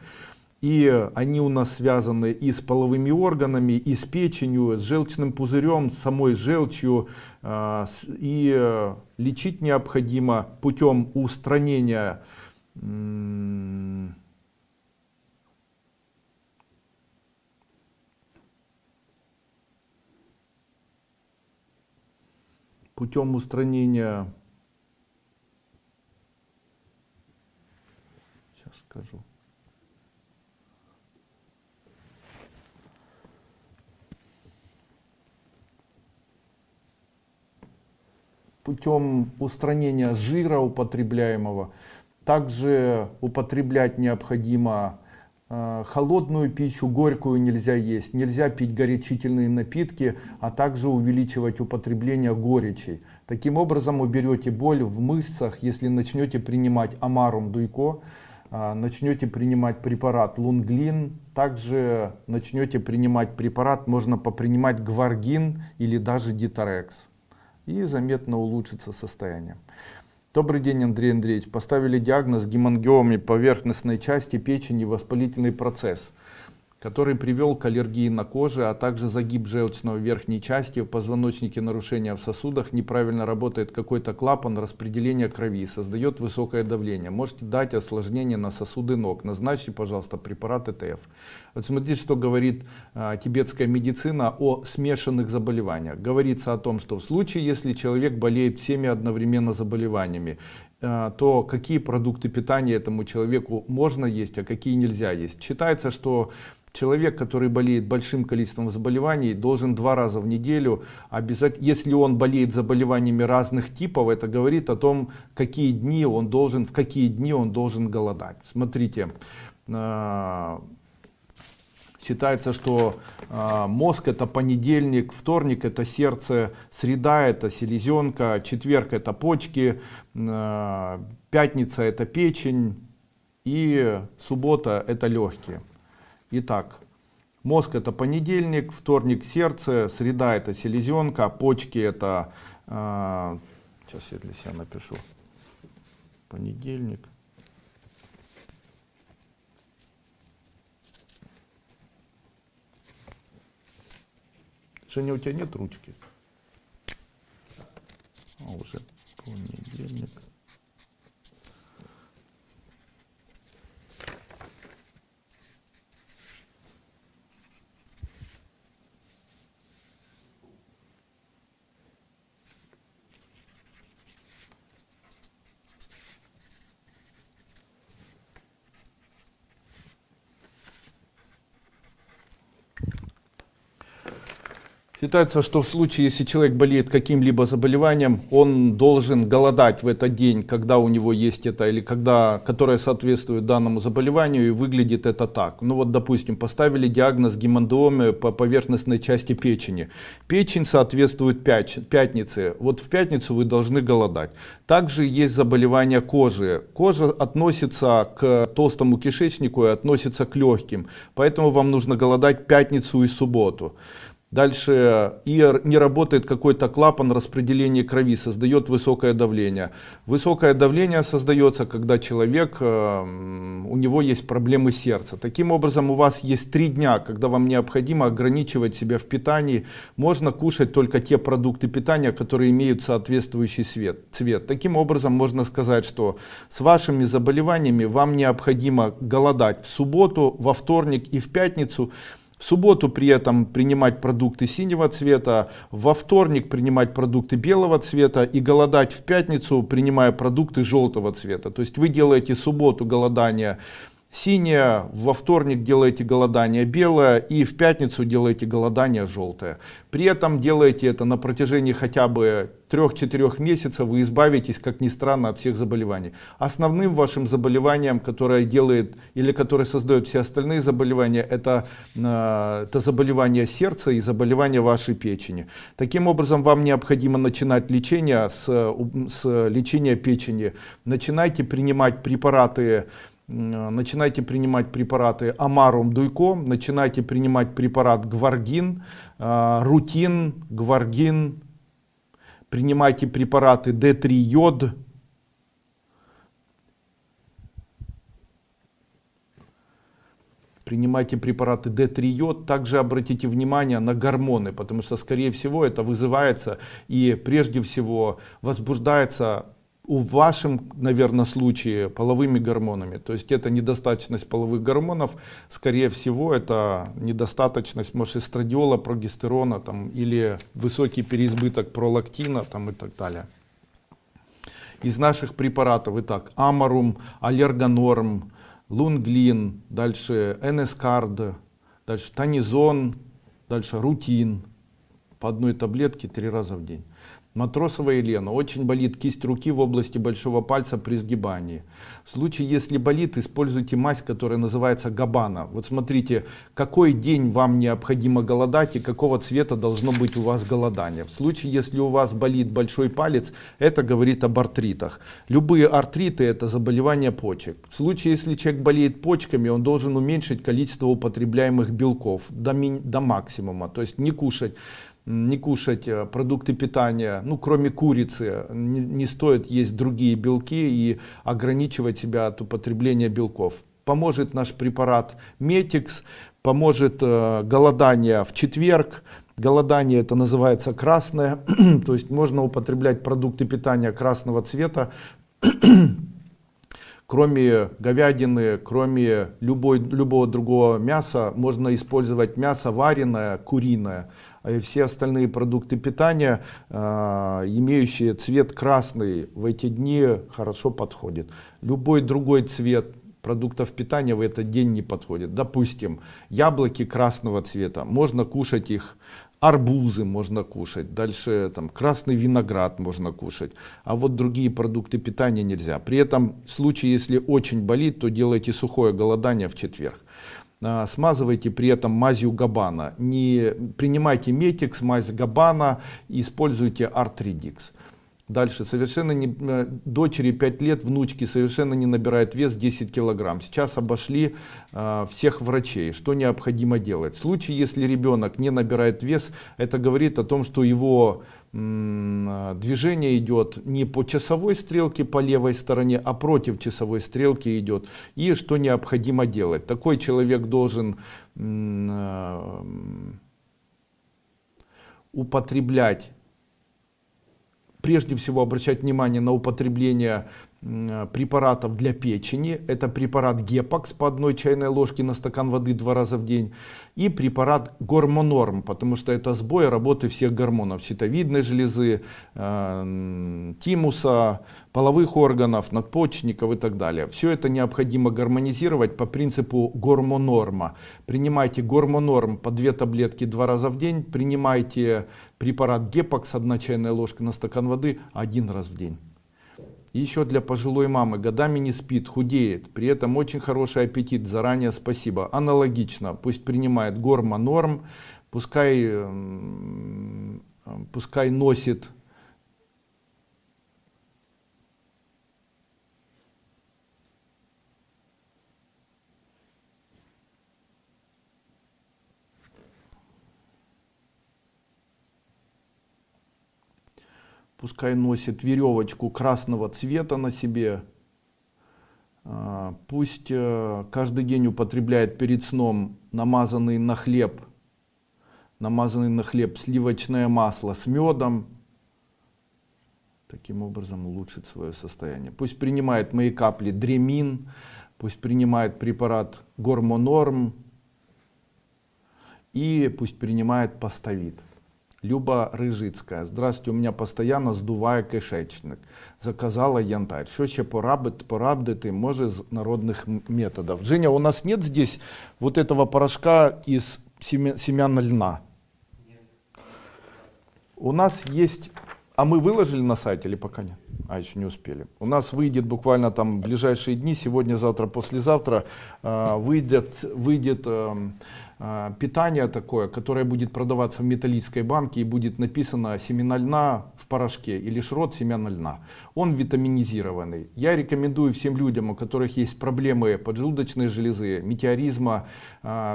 И они у нас связаны и с половыми органами, и с печенью, с желчным пузырем, с самой желчью. И лечить необходимо путем устранения сейчас скажу. Путем устранения жира употребляемого. Также употреблять необходимо холодную пищу, горькую нельзя есть, нельзя пить горячительные напитки, а также увеличивать употребление горечи. Таким образом уберете боль в мышцах, если начнете принимать Амарум Дуйко, начнете принимать препарат Лунглин, также начнете принимать препарат, можно попринимать Гваргин или даже Диторекс. И заметно улучшится состояние. Добрый день, Андрей Андреевич. Поставили диагноз гемангиомы поверхностной части печени, воспалительный процесс, который привел к аллергии на коже, а также загиб желчного верхней части, в позвоночнике нарушения в сосудах, неправильно работает какой-то клапан распределения крови, создает высокое давление. Можете дать осложнение на сосуды ног. Назначьте, пожалуйста, препарат ЭТФ. Вот смотрите, что говорит тибетская медицина о смешанных заболеваниях. Говорится о том, что в случае, если человек болеет всеми одновременно заболеваниями, то какие продукты питания этому человеку можно есть, а какие нельзя есть. Считается, что человек, который болеет большим количеством заболеваний, должен 2 раза в неделю обязательно, если он болеет заболеваниями разных типов, это говорит о том, в какие дни он должен голодать. Смотрите, считается, что мозг это понедельник, вторник это сердце, среда это селезенка, четверг это почки, пятница это печень и суббота это легкие. Итак, мозг это понедельник, вторник сердце, среда это селезенка, почки это, сейчас я для себя напишу, понедельник. Женя, у тебя нет ручки? Уже понедельник. Считается, что в случае, если человек болеет каким-либо заболеванием, он должен голодать в этот день, когда у него есть это, или которое соответствует данному заболеванию, и выглядит это так. Ну вот, допустим, поставили диагноз гемангиомы по поверхностной части печени. Печень соответствует пятнице. Вот в пятницу вы должны голодать. Также есть заболевания кожи. Кожа относится к толстому кишечнику и относится к легким. Поэтому вам нужно голодать пятницу и субботу. Дальше не работает какой-то клапан распределения крови, создает высокое давление. Высокое давление создается, когда человек, у него есть проблемы сердца. Таким образом, у вас есть 3 дня, когда вам необходимо ограничивать себя в питании. Можно кушать только те продукты питания, которые имеют соответствующий цвет. Таким образом, можно сказать, что с вашими заболеваниями вам необходимо голодать в субботу, во вторник и в пятницу. В субботу при этом принимать продукты синего цвета, во вторник принимать продукты белого цвета и голодать в пятницу, принимая продукты желтого цвета. То есть вы делаете субботу голодание синее, во вторник делаете голодание белое и в пятницу делаете голодание желтое. При этом делаете это на протяжении хотя бы 3-4 месяцев, вы избавитесь, как ни странно, от всех заболеваний. Основным вашим заболеванием, которое делает или которое создает все остальные заболевания, это заболевание сердца и заболевание вашей печени. Таким образом, вам необходимо начинать лечение с лечения печени. Начинайте принимать препараты Амарум Дуйко, начинайте принимать препарат Гваргин, Рутин, Гваргин, принимайте препараты D3 йод, принимайте препараты D3-йод. Также обратите внимание на гормоны, потому что, скорее всего, это вызывается и прежде всего возбуждается в вашем, наверное, случае половыми гормонами. То есть это недостаточность половых гормонов, скорее всего, это недостаточность, может, эстрадиола, прогестерона там, или высокий переизбыток пролактина там, и так далее. Из наших препаратов, итак, Амарум, Аллергонорм, Лунглин, дальше Энескард, дальше Тонизон, дальше Рутин. По одной таблетке 3 раза в день. Матросова Елена. Очень болит кисть руки в области большого пальца при сгибании. В случае, если болит, используйте мазь, которая называется Габана. Вот смотрите, какой день вам необходимо голодать и какого цвета должно быть у вас голодание. В случае, если у вас болит большой палец, это говорит об артритах. Любые артриты — это заболевание почек. В случае, если человек болеет почками, он должен уменьшить количество употребляемых белков до максимума. То есть не кушать продукты питания, ну, кроме курицы, не стоит есть другие белки и ограничивать себя от употребления белков. Поможет наш препарат Метикс, поможет голодание в четверг. Голодание — это называется красное, то есть можно употреблять продукты питания красного цвета. Кроме говядины, кроме любого другого мяса, можно использовать мясо вареное, куриное. И все остальные продукты питания, имеющие цвет красный, в эти дни хорошо подходит. Любой другой цвет продуктов питания в этот день не подходит. Допустим, яблоки красного цвета, можно кушать их. Арбузы можно кушать, дальше там красный виноград можно кушать, а вот другие продукты питания нельзя. При этом в случае, если очень болит, то делайте сухое голодание в четверг. Смазывайте при этом мазью Габана. Не принимайте Метикс, мазь Габана, используйте Артридикс. Дальше, дочери 5 лет, внучки совершенно не набирает вес 10 килограмм. Сейчас обошли всех врачей. Что необходимо делать? В случае, если ребенок не набирает вес, это говорит о том, что его движение идет не по часовой стрелке по левой стороне, а против часовой стрелки идет. И что необходимо делать? Такой человек должен употреблять, прежде всего обращать внимание на употребление препаратов для печени. Это препарат Гепакс по 1 чайной ложке на стакан воды 2 раза в день. И препарат Гормонорм, потому что это сбой работы всех гормонов. Щитовидной железы, тимуса, половых органов, надпочечников и так далее. Все это необходимо гармонизировать по принципу Гормонорма. Принимайте Гормонорм по 2 таблетки 2 раза в день. Принимайте препарат Гепакс 1 чайная ложка на стакан воды 1 раз в день. И еще для пожилой мамы: годами не спит, худеет, при этом очень хороший аппетит, заранее спасибо. Аналогично, пусть принимает Гормонорм, пускай носит веревочку красного цвета на себе. Пусть каждый день употребляет перед сном намазанный на хлеб сливочное масло с медом. Таким образом улучшит свое состояние. Пусть принимает мои капли Дремин, пусть принимает препарат Гормонорм и пусть принимает Паставид. Люба Рижицька. Здравствуйте, у меня постоянно здуває кишечник. Заказала янтарь. Що ще порадити може з народных методов? Женя, у нас нет здесь вот этого порошка из семян льна? Нет. У нас есть, а мы выложили на сайт или пока нет? А, еще не успели. У нас выйдет буквально там в ближайшие дни, сегодня, завтра, послезавтра, выйдет питание такое, которое будет продаваться в металлической банке и будет написано «семена льна в порошке» или «шрот семян льна». Он витаминизированный. Я рекомендую всем людям, у которых есть проблемы поджелудочной железы, метеоризма,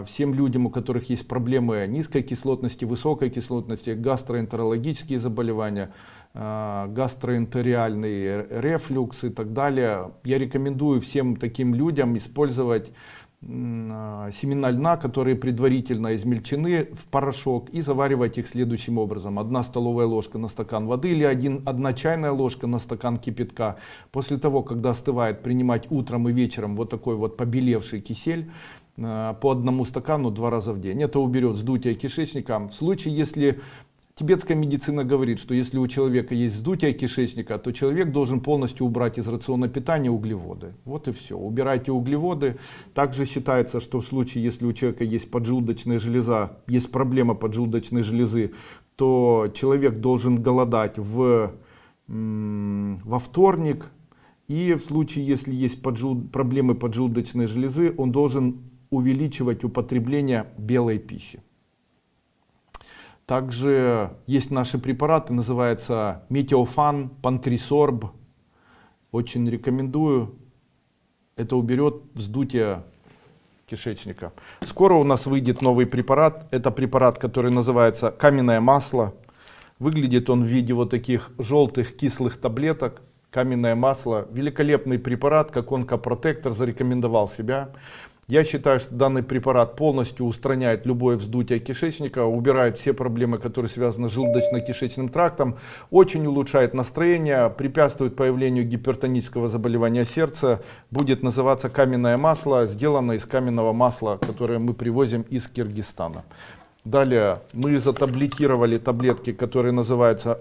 всем людям, у которых есть проблемы низкой кислотности, высокой кислотности, гастроэнтерологические заболевания, гастроэнтериальный рефлюкс и так далее. Я рекомендую всем таким людям использовать семена льна, которые предварительно измельчены в порошок, и заваривать их следующим образом. 1 столовая ложка на стакан воды или 1 чайная ложка на стакан кипятка. После того, когда остывает, принимать утром и вечером вот такой вот побелевший кисель по 1 стакану 2 раза в день. Это уберет вздутие кишечника. В случае, если тибетская медицина говорит, что если у человека есть вздутие кишечника, то человек должен полностью убрать из рациона питания углеводы. Вот и все. Убирайте углеводы. Также считается, что в случае, если у человека есть поджелудочная железа, есть проблема поджелудочной железы, то человек должен голодать во вторник. И в случае, если есть проблемы поджелудочной железы, он должен увеличивать употребление белой пищи. Также есть наши препараты, называется Метеофан, Панкрисорб. Очень рекомендую. Это уберет вздутие кишечника. Скоро у нас выйдет новый препарат. Это препарат, который называется каменное масло. Выглядит он в виде вот таких желтых кислых таблеток. Каменное масло. Великолепный препарат, как онкопротектор, зарекомендовал себя. Я считаю, что данный препарат полностью устраняет любое вздутие кишечника, убирает все проблемы, которые связаны с желудочно-кишечным трактом, очень улучшает настроение, препятствует появлению гипертонического заболевания сердца. Будет называться каменное масло, сделано из каменного масла, которое мы привозим из Киргизстана. Далее мы затаблетировали таблетки, которые называются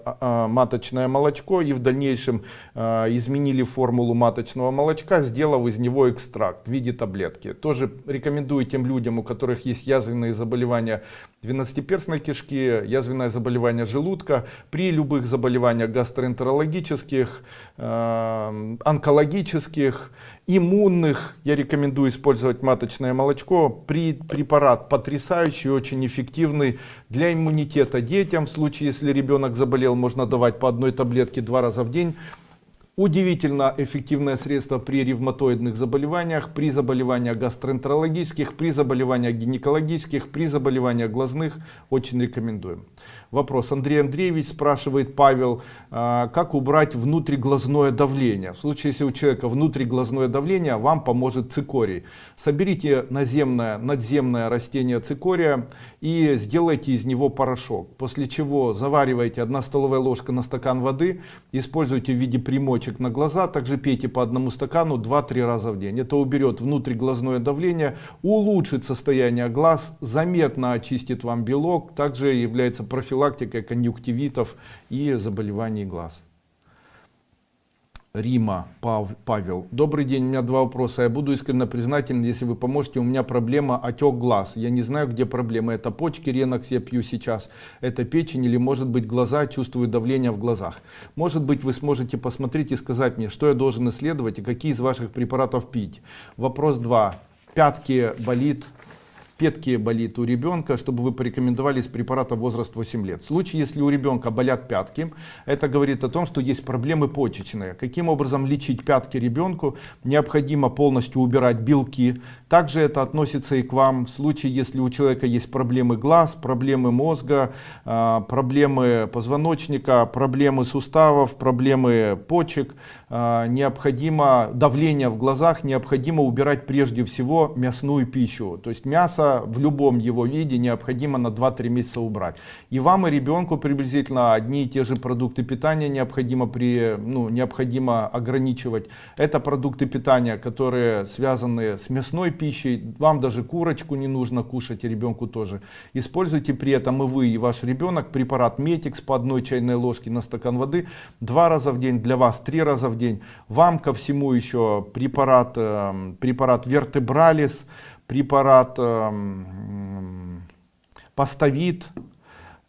маточное молочко, и в дальнейшем изменили формулу маточного молочка, сделав из него экстракт в виде таблетки. Тоже рекомендую тем людям, у которых есть язвенные заболевания двенадцатиперстной кишки, язвенное заболевание желудка, при любых заболеваниях гастроэнтерологических, онкологических, иммунных, я рекомендую использовать маточное молочко. Препарат потрясающий, очень эффективный для иммунитета детям. В случае, если ребенок заболел, можно давать по 1 таблетке 2 раза в день. Удивительно эффективное средство при ревматоидных заболеваниях, при заболеваниях гастроэнтерологических, при заболеваниях гинекологических, при заболеваниях глазных. Очень рекомендуем. Вопрос. Андрей Андреевич спрашивает, Павел, как убрать внутриглазное давление? В случае, если у человека внутриглазное давление, вам поможет цикорий. Соберите надземное растение цикория и сделайте из него порошок. После чего заваривайте 1 столовая ложка на стакан воды, используйте в виде примочек на глаза, также пейте по 1 стакану 2-3 раза в день. Это уберет внутриглазное давление, улучшит состояние глаз, заметно очистит вам белок, также является профилактикой конъюнктивитов и заболеваний глаз. Рима, Павел. Добрый день, у меня 2 вопроса. Я буду искренне признателен, если вы поможете. У меня проблема отек глаз. Я не знаю, где проблема. Это почки, ренокс я пью сейчас. Это печень или может быть глаза, чувствую давление в глазах. Может быть, вы сможете посмотреть и сказать мне, что я должен исследовать и какие из ваших препаратов пить. Вопрос 2. Пятки болит у ребенка, чтобы вы порекомендовали из препарата возраст 8 лет. В случае, если у ребенка болят пятки, это говорит о том, что есть проблемы почечные. Каким образом лечить пятки ребенку? Необходимо полностью убирать белки. Также это относится и к вам. В случае, если у человека есть проблемы глаз, проблемы мозга, проблемы позвоночника, проблемы суставов, проблемы почек, необходимо давление в глазах, необходимо убирать прежде всего мясную пищу. То есть мясо в любом его виде необходимо на 2-3 месяца убрать. И вам, и ребенку приблизительно одни и те же продукты питания необходимо ограничивать. Это продукты питания, которые связаны с мясной пищей. Вам даже курочку не нужно кушать, и ребенку тоже. Используйте при этом и вы, и ваш ребенок препарат Метикс по 1 чайной ложке на стакан воды 2 раза в день, для вас 3 раза в день. Вам ко всему еще препарат Вертебралис, препарат Паставит,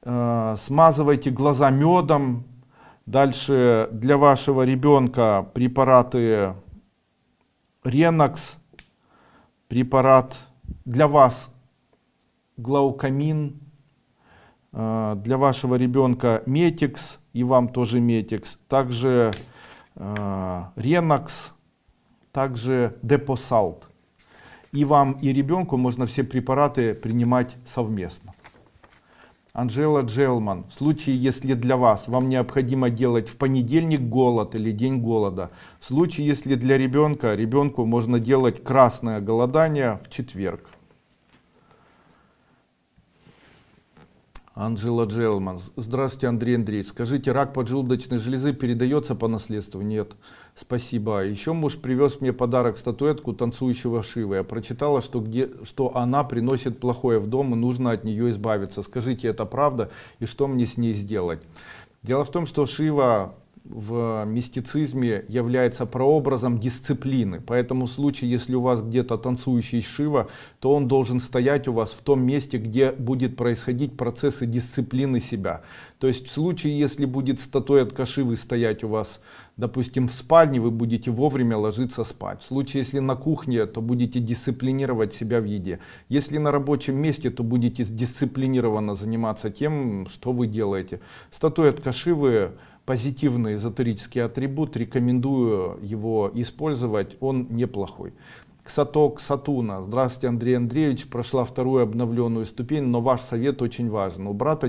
смазывайте глаза медом. Дальше для вашего ребенка препараты Ренокс, препарат для вас глаукамин, для вашего ребенка Метикс и вам тоже Метикс, также Ренокс, также Депосалт. И вам, и ребенку можно все препараты принимать совместно. Анжела Джелман. В случае, если для вас вам необходимо делать в понедельник голод или день голода. В случае, если для ребенку можно делать красное голодание в четверг. Анжела Джелман. Здравствуйте, Андрей Андреевич. Скажите, рак поджелудочной железы передается по наследству? Нет. Спасибо. Еще муж привез мне подарок, статуэтку танцующего Шивы. Я прочитала, что она приносит плохое в дом и нужно от нее избавиться. Скажите, это правда и что мне с ней сделать? Дело в том, что Шива в мистицизме является прообразом дисциплины. Поэтому в случае, если у вас где-то танцующий Шива, то он должен стоять у вас в том месте, где будет происходить процессы дисциплины себя. То есть в случае, если будет статуэтка Шивы стоять у вас, допустим, в спальне, вы будете вовремя ложиться спать. В случае, если на кухне, то будете дисциплинировать себя в еде. Если на рабочем месте, то будете дисциплинированно заниматься тем, что вы делаете. Статуэтка Шивы — позитивный эзотерический атрибут, рекомендую его использовать, он неплохой. Ксаток Сатуна. Здравствуйте, Андрей Андреевич. Прошла вторую обновленную ступень, но ваш совет очень важен. У брата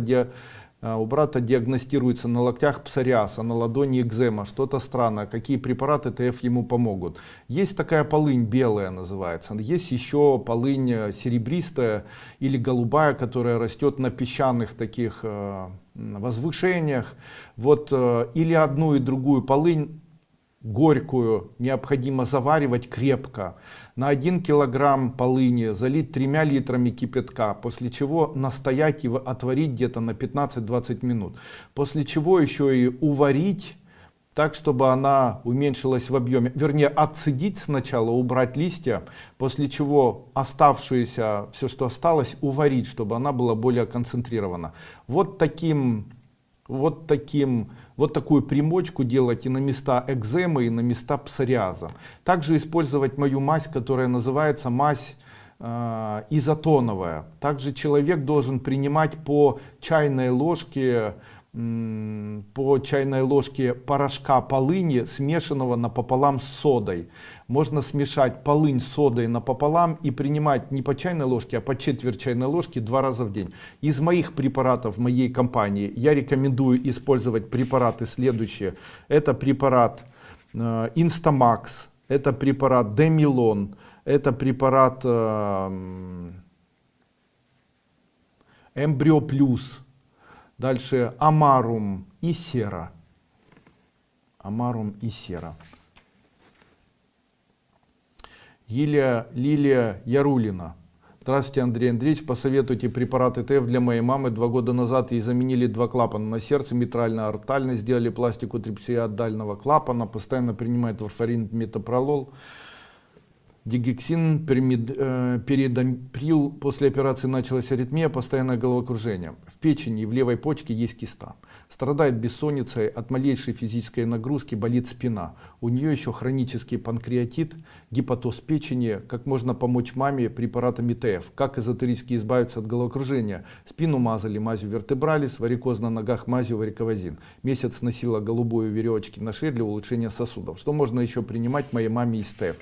диагностируется на локтях псориаз, а на ладони экзема. Что-то странное. Какие препараты ТФ ему помогут? Есть такая полынь, белая называется. Есть еще полынь серебристая или голубая, которая растет на песчаных таких возвышениях. Вот, или одну и другую полынь горькую необходимо заваривать крепко. На 1 килограмм полыни залить 3 литрами кипятка, после чего настоять и отварить где-то на 15-20 минут. После чего еще и уварить так, чтобы она уменьшилась в объеме. Вернее, отцедить сначала, убрать листья, после чего оставшееся, все, что осталось, уварить, чтобы она была более концентрирована. Вот такую примочку делать и на места экземы, и на места псориаза. Также использовать мою мазь, которая называется мазь изотоновая. Также человек должен принимать по чайной ложке порошка полыни, смешанного напополам с содой. Можно смешать полынь с содой напополам и принимать не по чайной ложке, а по четверть чайной ложки 2 раза в день. Из моих препаратов в моей компании я рекомендую использовать препараты следующие. Это препарат Instamax, это препарат Demilon, это препарат Embryo Plus. Дальше Амарум и Сера. Амарум и Сера. Лилия Ярулина. Здравствуйте, Андрей Андреевич. Посоветуйте препараты ТФ для моей мамы. 2 года назад ей заменили 2 клапана на сердце, митрально-артально, сделали пластику трипсиадального клапана, постоянно принимает варфарин, метопролол, дигексин, перидомприл. После операции началась аритмия, постоянное головокружение. В печени и в левой почке есть киста. Страдает бессонницей, от малейшей физической нагрузки болит спина. У нее еще хронический панкреатит, гепатоз печени. Как можно помочь маме препаратами ТФ? Как эзотерически избавиться от головокружения? Спину мазали мазью вертебралис, варикоз на ногах мазью вариковазин. Месяц носила голубую веревочки на шее для улучшения сосудов. Что можно еще принимать моей маме из ТФ?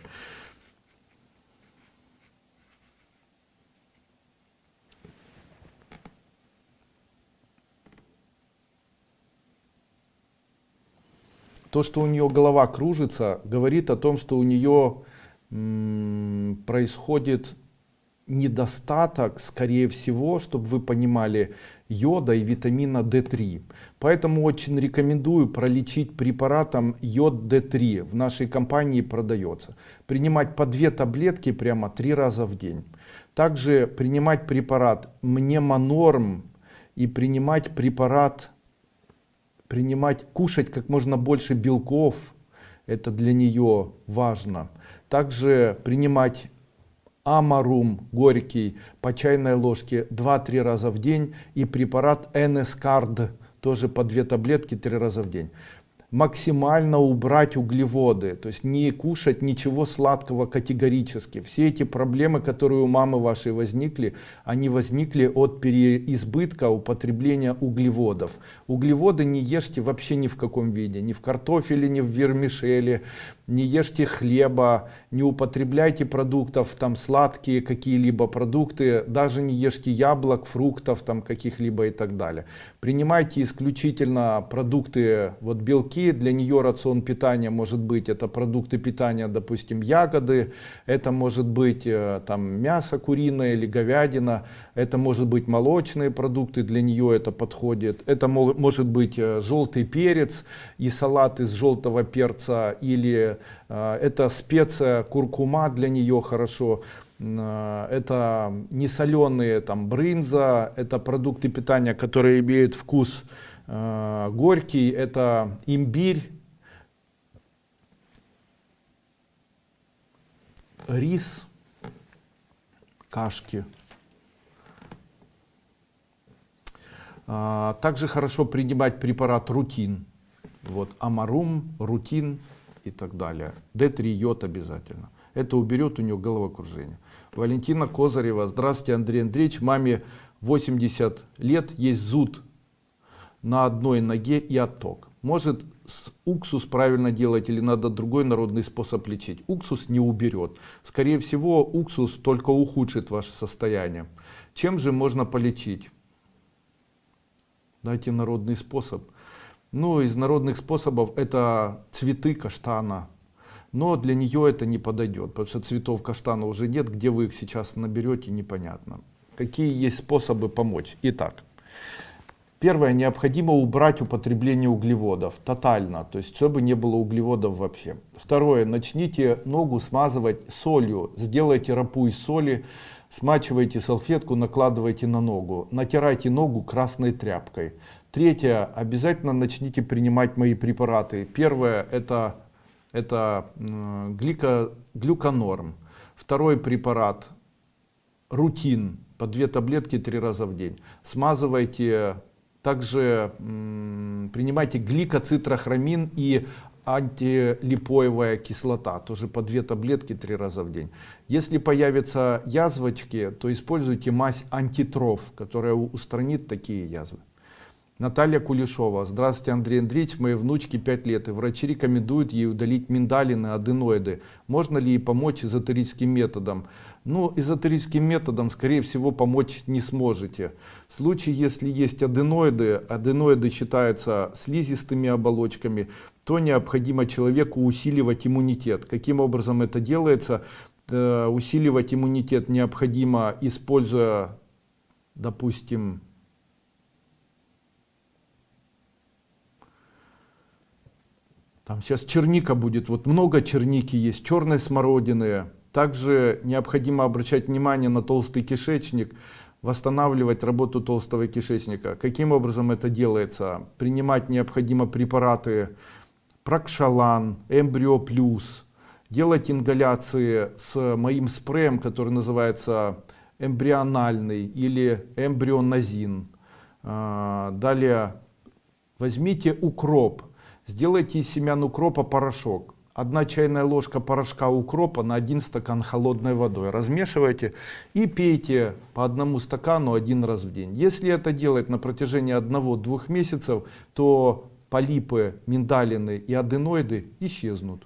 То, что у нее голова кружится, говорит о том, что у нее происходит недостаток, скорее всего, чтобы вы понимали, йода и витамина D3. Поэтому очень рекомендую пролечить препаратом йод D3. В нашей компании продается. Принимать по 2 таблетки прямо 3 раза в день. Также принимать препарат Мнемонорм и кушать как можно больше белков, это для нее важно. Также принимать Амарум горький по чайной ложке 2-3 раза в день и препарат NSCARD тоже по 2 таблетки 3 раза в день. максимально убрать углеводы, то есть не кушать ничего сладкого категорически. Все эти проблемы, которые у мамы вашей возникли, они возникли от переизбытка употребления углеводов. Углеводы не ешьте вообще ни в каком виде, ни в картофеле, ни в вермишеле, не ешьте хлеба, не употребляйте продуктов, там сладкие какие-либо продукты, даже не ешьте яблок, фруктов там каких-либо и так далее. Принимайте исключительно продукты, вот белки, для нее рацион питания может быть, это продукты питания, допустим, ягоды, это может быть там мясо куриное или говядина, это может быть молочные продукты, для нее это подходит, это может быть желтый перец и салат из желтого перца, или это специя куркума для нее хорошо. Это несоленые там брынза, это продукты питания, которые имеют вкус горький, это имбирь, рис, кашки. Также хорошо принимать препарат рутин, вот амарум, рутин и так далее. D3 йод обязательно. Это уберет у нее головокружение. Валентина Козырева. Здравствуйте, Андрей Андреевич. Маме 80 лет, есть зуд на одной ноге и отток. Может уксус правильно делать или надо другой народный способ лечить? Уксус не уберет. Скорее всего, уксус только ухудшит ваше состояние. Чем же можно полечить? Дайте народный способ. Ну, из народных способов это цветы каштана. Но для нее это не подойдет, потому что цветов каштана уже нет, где вы их сейчас наберете, непонятно. Какие есть способы помочь? Итак, первое, необходимо убрать употребление углеводов тотально, то есть чтобы не было углеводов вообще. Второе, начните ногу смазывать солью, сделайте ропу из соли, смачивайте салфетку, накладывайте на ногу, натирайте ногу красной тряпкой. Третье, обязательно начните принимать мои препараты. Первое, это глюконорм. Второй препарат рутин по 2 таблетки 3 раза в день. Смазывайте, также принимайте гликоцитрохромин и антилипоевая кислота, тоже по 2 таблетки 3 раза в день. Если появятся язвочки, то используйте мазь антитроф, которая устранит такие язвы. Наталья Кулешова. Здравствуйте, Андрей Андреевич. Моей внучке 5 лет, и врачи рекомендуют ей удалить миндалины, аденоиды. Можно ли ей помочь эзотерическим методом? Ну, эзотерическим методом, скорее всего, помочь не сможете. В случае, если есть аденоиды считаются слизистыми оболочками, то необходимо человеку усиливать иммунитет. Каким образом это делается? Усиливать иммунитет необходимо, используя, допустим, там сейчас черника будет, вот много черники есть, черной смородины. Также необходимо обращать внимание на толстый кишечник, восстанавливать работу толстого кишечника. Каким образом это делается? Принимать необходимо препараты Прокшалан, Эмбрио Плюс, делать ингаляции с моим спреем, который называется эмбриональный или эмбрионазин. Далее возьмите укроп. Сделайте из семян укропа порошок. 1 чайная ложка порошка укропа на 1 стакан холодной водой. Размешивайте и пейте по 1 стакану 1 раз в день. Если это делать на протяжении 1-2 месяцев, то полипы, миндалины и аденоиды исчезнут.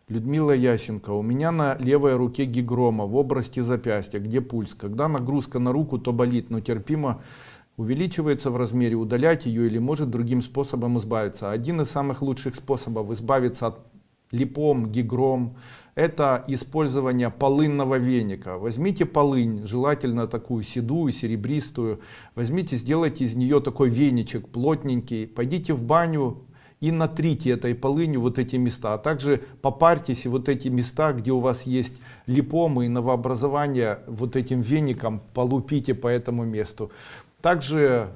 Людмила Ященко. У меня на левой руке гигрома в области запястья, где пульс. Когда нагрузка на руку, то болит, но терпимо. Увеличивается в размере, удалять ее или может другим способом избавиться. Один из самых лучших способов избавиться от липом, гигром, это использование полынного веника. Возьмите полынь, желательно такую седую, серебристую, возьмите, сделайте из нее такой веничек плотненький, пойдите в баню и натрите этой полынью вот эти места, а также попарьтесь и вот эти места, где у вас есть липомы и новообразования, вот этим веником полупите по этому месту. Также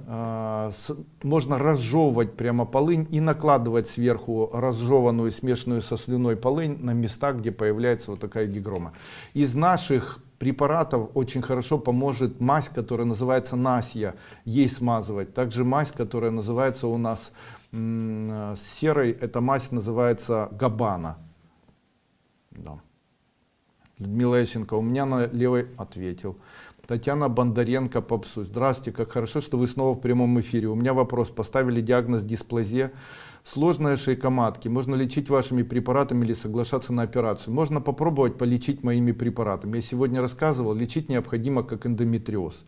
можно разжевывать прямо полынь и накладывать сверху разжеванную, смешанную со слюной полынь на места, где появляется вот такая гигрома. Из наших препаратов очень хорошо поможет мазь, которая называется Насья, ей смазывать. Также мазь, которая называется у нас серой, эта мазь называется Габана. Да. Людмила Ященко, у меня на левой ответил. Татьяна Бондаренко, попсуй. Здравствуйте, как хорошо, что вы снова в прямом эфире. У меня вопрос. Поставили диагноз дисплазия. Сложная шейка матки. Можно лечить вашими препаратами или соглашаться на операцию? Можно попробовать полечить моими препаратами. Я сегодня рассказывал, лечить необходимо как эндометриоз.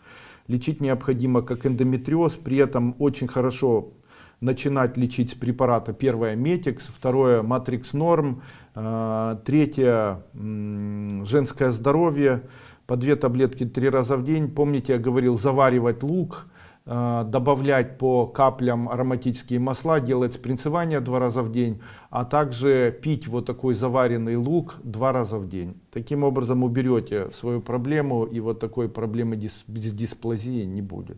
Лечить необходимо как эндометриоз, при этом очень хорошо начинать лечить с препарата. Первое Метикс, второе Матрикс Норм, третье женское здоровье. По 2 таблетки 3 раза в день. Помните, я говорил, заваривать лук, добавлять по каплям ароматические масла, делать спринцевание 2 раза в день, а также пить вот такой заваренный лук 2 раза в день. Таким образом уберете свою проблему, и вот такой проблемы с дисплазией не будет.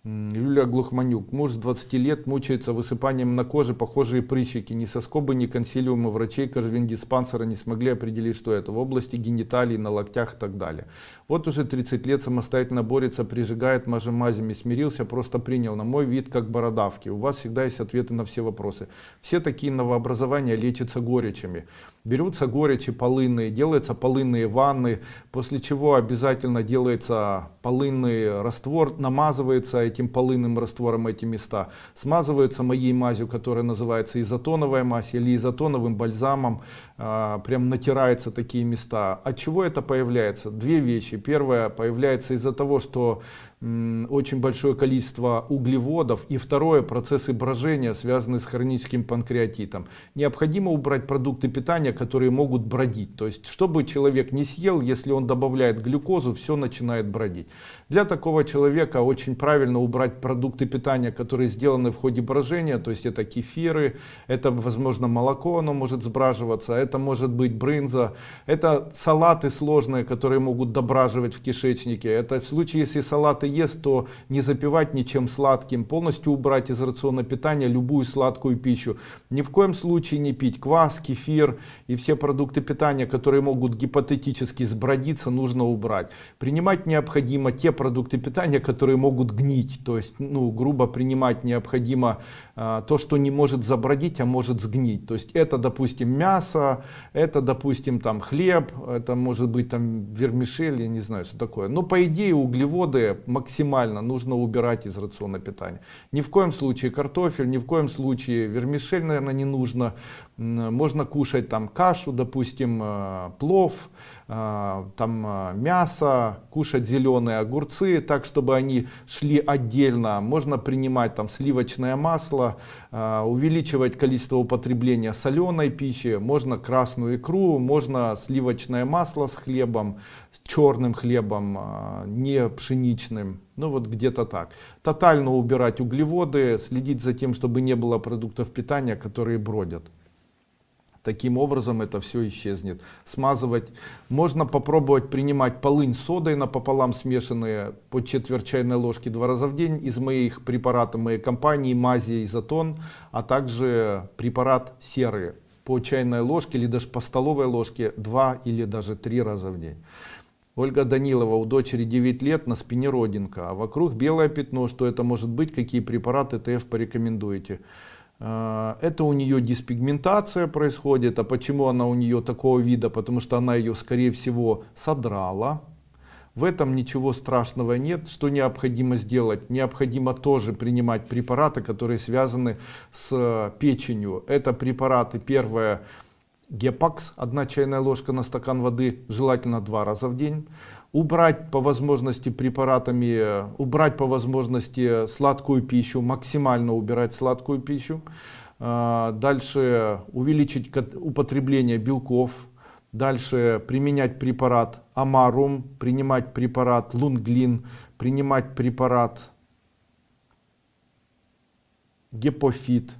Юлия Глухманюк. Муж с 20 лет мучается высыпанием на коже, похожие прыщики. Ни соскобы, ни консилиумы врачей кожевен-диспансера не смогли определить, что это. В области гениталий, на локтях и так далее. Вот уже 30 лет самостоятельно борется, прижигает мазями, смирился, просто принял. На мой вид как бородавки. У вас всегда есть ответы на все вопросы. Все такие новообразования лечатся горечами. Берутся горечи полынные, делаются полынные ванны, после чего обязательно делается полынный раствор, намазывается этим полынным раствором эти места, смазываются моей мазью, которая называется изотоновая мазь, или изотоновым бальзамом, прям натираются такие места. От чего это появляется? 2 вещи. Первое, появляется из-за того, что очень большое количество углеводов, и второе, процессы брожения, связанные с хроническим панкреатитом. Необходимо убрать продукты питания, которые могут бродить. То есть, чтобы человек не съел, если он добавляет глюкозу, все начинает бродить. Для такого человека очень правильно убрать продукты питания, которые сделаны в ходе брожения, то есть это кефиры, это возможно молоко, оно может сбраживаться, это может быть брынза, это салаты сложные, которые могут дображивать в кишечнике. Это в случае, если салаты ест, то не запивать ничем сладким, полностью убрать из рациона питания любую сладкую пищу. Ни в коем случае не пить квас, кефир и все продукты питания, которые могут гипотетически сбродиться, нужно убрать. Принимать необходимо те продукты питания, которые могут гнить, то есть, грубо принимать необходимо то, что не может забродить, а может сгнить. То есть это, допустим, мясо, это, допустим, там хлеб, это может быть там вермишель, я не знаю, что такое. Но по идее углеводы максимально нужно убирать из рациона питания. Ни в коем случае картофель, ни в коем случае вермишель, наверное, не нужно. Можно кушать там кашу, допустим, плов, там мясо, кушать зеленые огурцы, так чтобы они шли отдельно. Можно принимать там сливочное масло, увеличивать количество употребления соленой пищи, можно красную икру, можно сливочное масло с хлебом, с черным хлебом, не пшеничным. Ну вот где-то так. Тотально убирать углеводы, следить за тем, чтобы не было продуктов питания, которые бродят. Таким образом это все исчезнет. Смазывать. Можно попробовать принимать полынь с содой напополам смешанные по четверть чайной ложки 2 раза в день из моих препаратов моей компании Мази Изотон, а также препарат серы по чайной ложке или даже по столовой ложке 2 или даже 3 раза в день. Ольга Данилова, у дочери 9 лет, на спине родинка, а вокруг белое пятно. Что это может быть? Какие препараты ТФ порекомендуете? Это у нее диспигментация происходит. А почему она у нее такого вида? Потому что она ее, скорее всего, содрала. В этом ничего страшного нет. Что необходимо сделать? Необходимо тоже принимать препараты, которые связаны с печенью. Это препараты, первое, Гепакс, 1 чайная ложка на стакан воды, желательно 2 раза в день. Убрать по возможности препаратами, убрать по возможности сладкую пищу, максимально убирать сладкую пищу. Дальше увеличить употребление белков. Дальше применять препарат Амарум, принимать препарат Лунглин, принимать препарат Гепофит.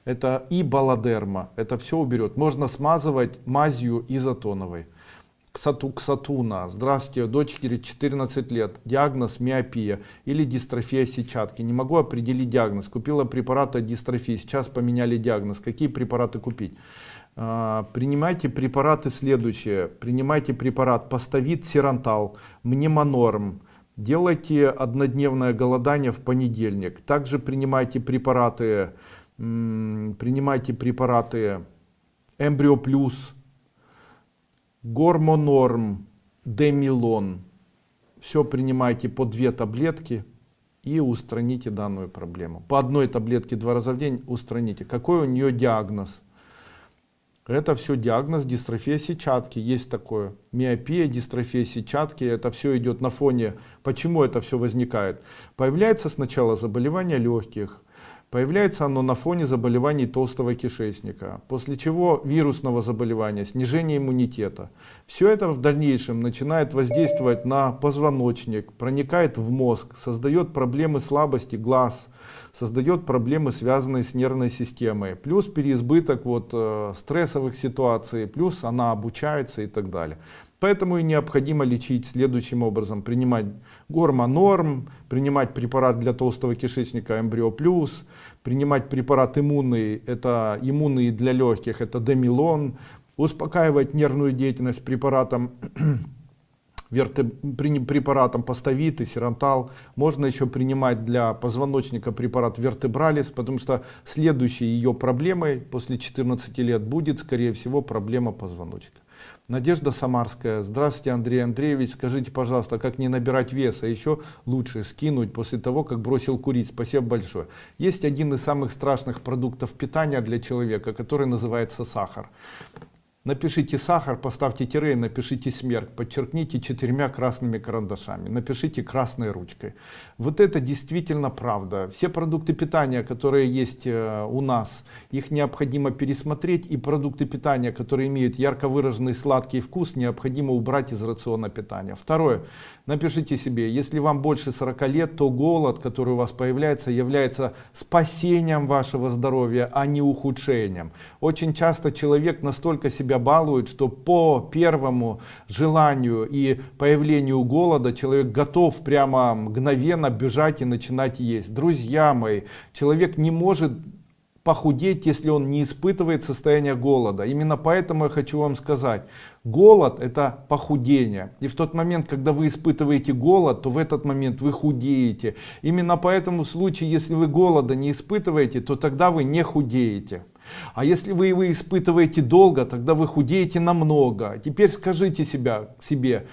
Это и балодерма. Это все уберет. Можно смазывать мазью изотоновой. Ксатуна. Здравствуйте, дочери 14 лет. Диагноз миопия или дистрофия сетчатки. Не могу определить диагноз. Купила препараты от дистрофии. Сейчас поменяли диагноз. Какие препараты купить? Принимайте препараты следующие. Принимайте препарат Поставит Сирантал, Мнемонорм. Делайте однодневное голодание в понедельник. Также принимайте препараты Эмбрио Плюс, Гормонорм, Демилон. Все принимайте по 2 таблетки и устраните данную проблему. По 1 таблетке 2 раза в день устраните. Какой у нее диагноз? Это все диагноз дистрофия сетчатки. Есть такое. Миопия, дистрофия сетчатки. Это все идет на фоне. Почему это все возникает? Появляется сначала заболевание легких. Появляется оно на фоне заболеваний толстого кишечника, после чего вирусного заболевания, снижение иммунитета. Все это в дальнейшем начинает воздействовать на позвоночник, проникает в мозг, создает проблемы слабости глаз, создает проблемы, связанные с нервной системой, плюс переизбыток стрессовых ситуаций, плюс она обучается и так далее. Поэтому и необходимо лечить следующим образом. Принимать Гормонорм, принимать препарат для толстого кишечника Эмбрио Плюс, принимать препарат иммунный, это иммунный для легких, это Демилон, успокаивать нервную деятельность препаратом Поставит и Сирантал. Можно еще принимать для позвоночника препарат Вертебралис, потому что следующей ее проблемой после 14 лет будет, скорее всего, проблема позвоночника. Надежда Самарская. Здравствуйте, Андрей Андреевич. Скажите, пожалуйста, как не набирать вес, а еще лучше скинуть после того, как бросил курить? Спасибо большое. Есть один из самых страшных продуктов питания для человека, который называется сахар. Напишите сахар, поставьте тире, напишите смерть, подчеркните 4 красными карандашами, напишите красной ручкой. Вот это действительно правда. Все продукты питания, которые есть у нас, их необходимо пересмотреть, и продукты питания, которые имеют ярко выраженный сладкий вкус, необходимо убрать из рациона питания. Второе. Напишите себе, если вам больше 40 лет, то голод, который у вас появляется, является спасением вашего здоровья, а не ухудшением. Очень часто человек настолько себя балует, что по первому желанию и появлению голода человек готов прямо мгновенно бежать и начинать есть. Друзья мои, человек не может похудеть, если он не испытывает состояние голода. Именно поэтому я хочу вам сказать, голод — это похудение. И в тот момент, когда вы испытываете голод, то в этот момент вы худеете. Именно поэтому в случае, если вы голода не испытываете, то тогда вы не худеете. А если вы его испытываете долго, тогда вы худеете намного. Теперь скажите себе,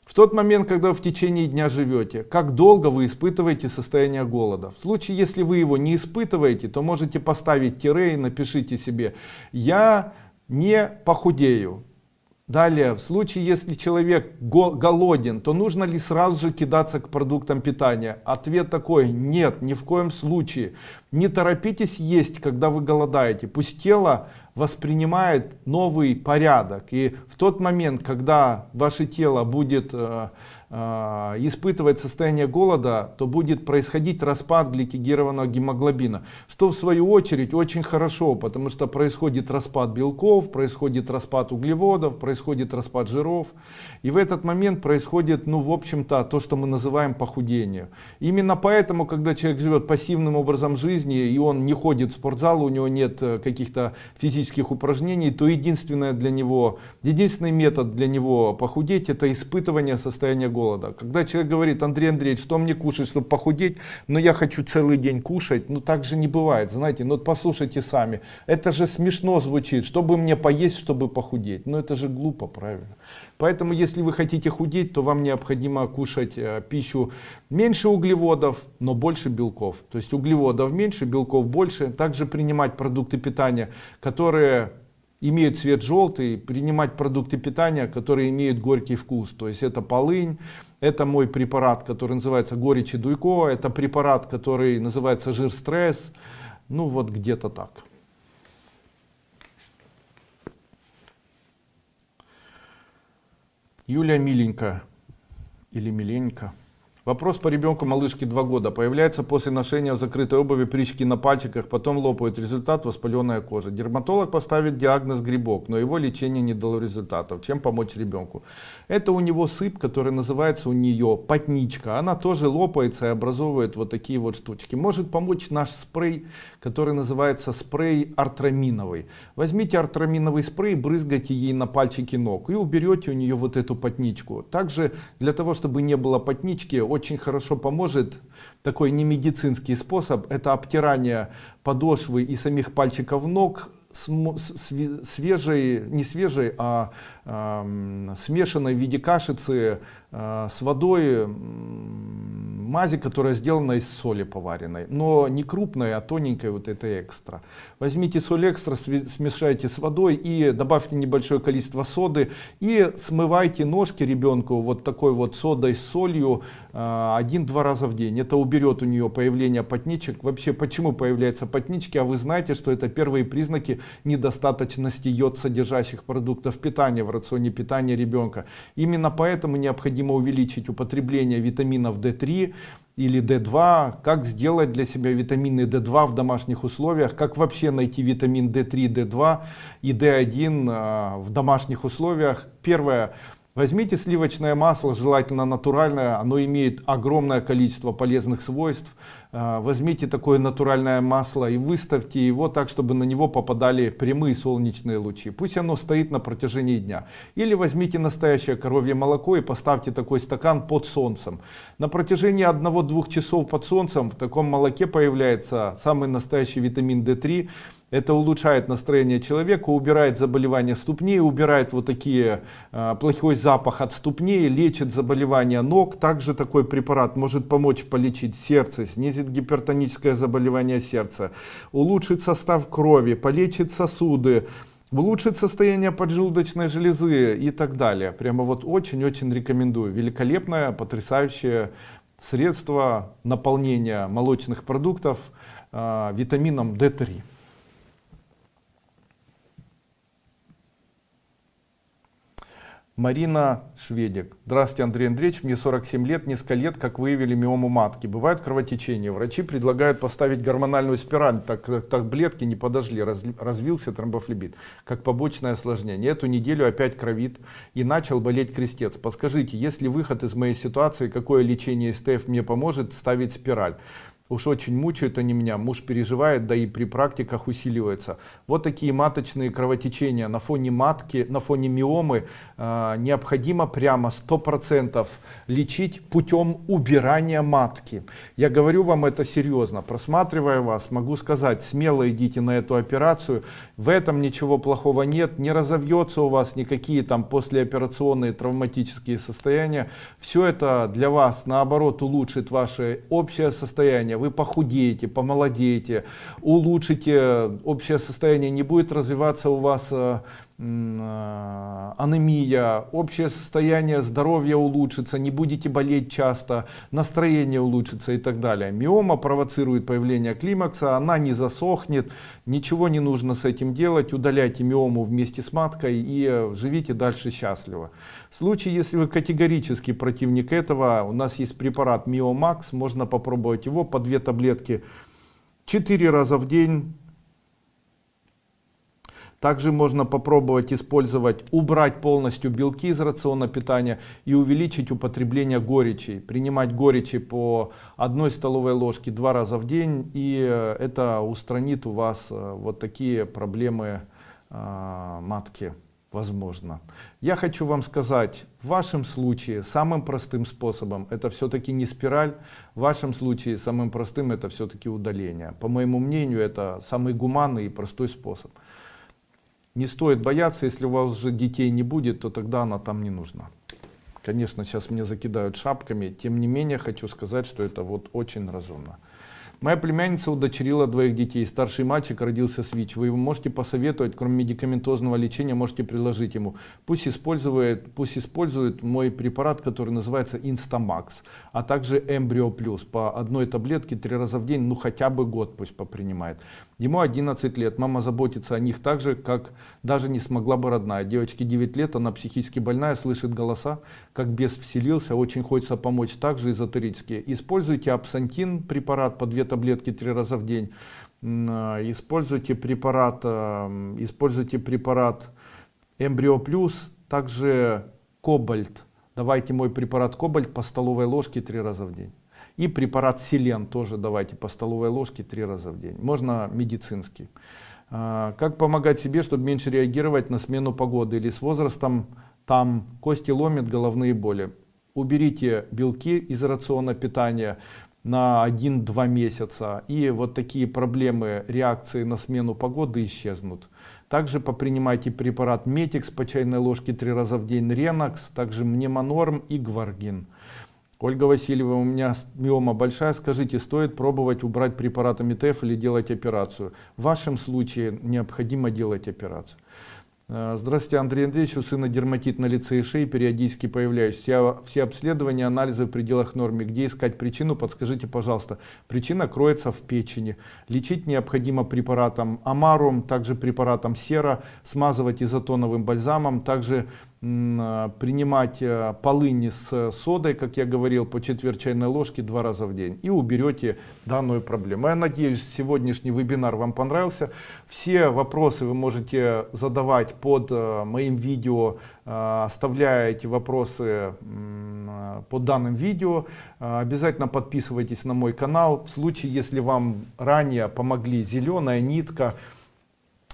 в тот момент, когда вы в течение дня живете, как долго вы испытываете состояние голода? В случае, если вы его не испытываете, то можете поставить тире и напишите себе: я не похудею. Далее, в случае, если человек голоден, то нужно ли сразу же кидаться к продуктам питания? Ответ такой: нет, ни в коем случае. Не торопитесь есть, когда вы голодаете. Пусть тело воспринимает новый порядок. И в тот момент, когда ваше тело будет испытывать состояние голода, то будет происходить распад гликогенированного гемоглобина, что в свою очередь очень хорошо, потому что происходит распад белков, происходит распад углеводов, происходит распад жиров, и в этот момент происходит, в общем-то, то, что мы называем похудением. Именно поэтому, когда человек живет пассивным образом жизни и он не ходит в спортзал, у него нет каких-то физических упражнений, то единственный метод для него похудеть — это испытывание состояния голода. Когда человек говорит: Андрей Андреевич, что мне кушать, чтобы похудеть, но я хочу целый день кушать, так же не бывает, знаете, послушайте сами, это же смешно звучит, чтобы мне поесть, чтобы похудеть, это же глупо, правильно? Поэтому, если вы хотите худеть, то вам необходимо кушать пищу меньше углеводов, но больше белков, то есть углеводов меньше, белков больше, также принимать продукты питания, которые имеют цвет желтый, принимать продукты питания, которые имеют горький вкус. То есть это полынь, это мой препарат, который называется горечь и дуйко, это препарат, который называется жир-стресс, где-то так. Юлия Миленько или Миленько. Вопрос по ребенку малышке 2 года. Появляется после ношения в закрытой обуви прыщики на пальчиках, потом лопают. Результат — воспаленная кожа. Дерматолог поставит диагноз грибок, но его лечение не дало результатов. Чем помочь ребенку? Это у него сыпь, которая называется у нее потничка. Она тоже лопается и образовывает вот такие вот штучки. Может помочь наш спрей, который называется спрей артраминовый. Возьмите артраминовый спрей, брызгайте ей на пальчики ног и уберете у нее вот эту потничку. Также для того, чтобы не было потнички, очень хорошо поможет такой немедицинский способ. Это обтирание подошвы и самих пальчиков ног свежей, не свежей, а смешанной в виде кашицы с водой мази, которая сделана из соли поваренной, но не крупной, а тоненькой, вот это экстра. Возьмите соль экстра, смешайте с водой и добавьте небольшое количество соды и смывайте ножки ребенку вот такой вот содой с солью 1-2 раза в день. Это уберет у нее появление потничек. Вообще, почему появляются потнички? А вы знаете, что это первые признаки недостаточности йод-содержащих продуктов питания в рационе питания ребенка. Именно поэтому необходимо увеличить употребление витаминов D3 или D2. Как сделать для себя витамины D2 в домашних условиях, как вообще найти витамин D3, D2 и D1 в домашних условиях. Первое. Возьмите сливочное масло, желательно натуральное, оно имеет огромное количество полезных свойств. Возьмите такое натуральное масло и выставьте его так, чтобы на него попадали прямые солнечные лучи. Пусть оно стоит на протяжении дня. Или возьмите настоящее коровье молоко и поставьте такой стакан под солнцем. На протяжении 1-2 часов под солнцем в таком молоке появляется самый настоящий витамин D3. Это улучшает настроение человека, убирает заболевания ступней, убирает вот такие плохой запах от ступней, лечит заболевания ног. Также такой препарат может помочь полечить сердце, снизит гипертоническое заболевание сердца, улучшит состав крови, полечит сосуды, улучшит состояние поджелудочной железы и так далее. Прямо вот очень-очень рекомендую. Великолепное, потрясающее средство наполнения молочных продуктов витамином D3. Марина Шведик. Здравствуйте, Андрей Андреевич. Мне 47 лет, несколько лет, как выявили миому матки. Бывают кровотечения. Врачи предлагают поставить гормональную спираль, так таблетки не подошли. Развился тромбофлебит, как побочное осложнение. Эту неделю опять кровит и начал болеть крестец. Подскажите, есть ли выход из моей ситуации, какое лечение СТФ мне поможет ставить спираль? Уж очень мучают они меня, муж переживает, да и при практиках усиливается. Вот такие маточные кровотечения на фоне матки, на фоне миомы необходимо прямо 100% лечить путем убирания матки. Я говорю вам это серьезно, просматривая вас, могу сказать, смело идите на эту операцию, в этом ничего плохого нет, не разовьется у вас никакие там послеоперационные травматические состояния. Все это для вас наоборот улучшит ваше общее состояние. Вы похудеете, помолодеете, улучшите общее состояние, не будет развиваться у вас анемия, общее состояние здоровья улучшится, не будете болеть часто, настроение улучшится и так далее. Миома провоцирует появление климакса, она не засохнет, ничего не нужно с этим делать, удаляйте миому вместе с маткой и живите дальше счастливо. В случае, если вы категорически противник этого, у нас есть препарат Миомакс, можно попробовать его по 2 таблетки 4 раза в день. Также можно попробовать использовать, убрать полностью белки из рациона питания и увеличить употребление горечи. Принимать горечи по 1 столовой ложке 2 раза в день, и это устранит у вас вот такие проблемы матки. Возможно. Я хочу вам сказать, в вашем случае самым простым способом это все-таки не спираль, в вашем случае самым простым это все-таки удаление. По моему мнению, это самый гуманный и простой способ. Не стоит бояться, если у вас уже детей не будет, то тогда она там не нужна. Конечно, сейчас мне закидают шапками, тем не менее хочу сказать, что это вот очень разумно. Моя племянница удочерила 2 детей. Старший мальчик родился с ВИЧ. Вы его можете посоветовать, кроме медикаментозного лечения, можете предложить ему. Пусть использует мой препарат, который называется Instamax, а также Embryo Plus. По одной таблетке 3 раза в день, ну хотя бы год пусть попринимает. Ему 11 лет. Мама заботится о них так же, как даже не смогла бы родная. Девочке 9 лет, она психически больная, слышит голоса, как бес вселился, очень хочется помочь, также эзотерически. Используйте апсантин препарат по 2 таблетки 3 раза в день. Используйте препарат Embryo Plus, также Кобальт. Давайте мой препарат Кобальт по столовой ложке 3 раза в день. И препарат Селен тоже давайте по столовой ложке 3 раза в день. Можно медицинский. Как помогать себе, чтобы меньше реагировать на смену погоды или с возрастом там кости ломят, головные боли? Уберите белки из рациона питания на 1-2 месяца, и вот такие проблемы реакции на смену погоды исчезнут. Также попринимайте препарат Метикс по чайной ложке 3 раза в день, Ренокс, также Мнемонорм и Гваргин. Ольга Васильева, у меня миома большая, скажите, стоит пробовать убрать препарат АМИТЭФ или делать операцию? В вашем случае необходимо делать операцию. Здравствуйте, Андрей Андреевич, у сына дерматит на лице и шее, периодически появляющийся. Все обследования, анализы в пределах нормы. Где искать причину, подскажите, пожалуйста. Причина кроется в печени. Лечить необходимо препаратом Амарум, также препаратом Сера, смазывать изотоновым бальзамом, также принимать полыни с содой, как я говорил, по 1/4 чайной ложки 2 раза в день. И уберете данную проблему. Я надеюсь, сегодняшний вебинар вам понравился. Все вопросы вы можете задавать под моим видео, оставляя эти вопросы под данным видео. Обязательно подписывайтесь на мой канал. В случае, если вам ранее помогли зеленая нитка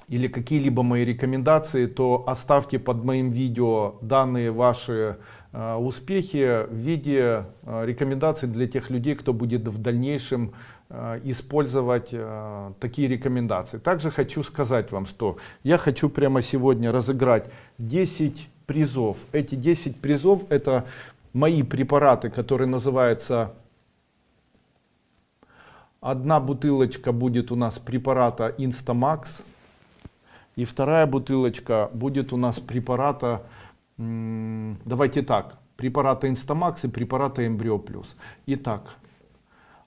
или какие-либо мои рекомендации, то оставьте под моим видео данные ваши успехи в виде рекомендаций для тех людей, кто будет в дальнейшем использовать такие рекомендации. Также хочу сказать вам, что я хочу прямо сегодня разыграть 10 призов. Эти 10 призов — это мои препараты, которые называются... Одна бутылочка будет у нас препарата Instamax. И вторая бутылочка будет у нас препарата, давайте так, препарата Instamax и препарата Embryo Plus. Итак,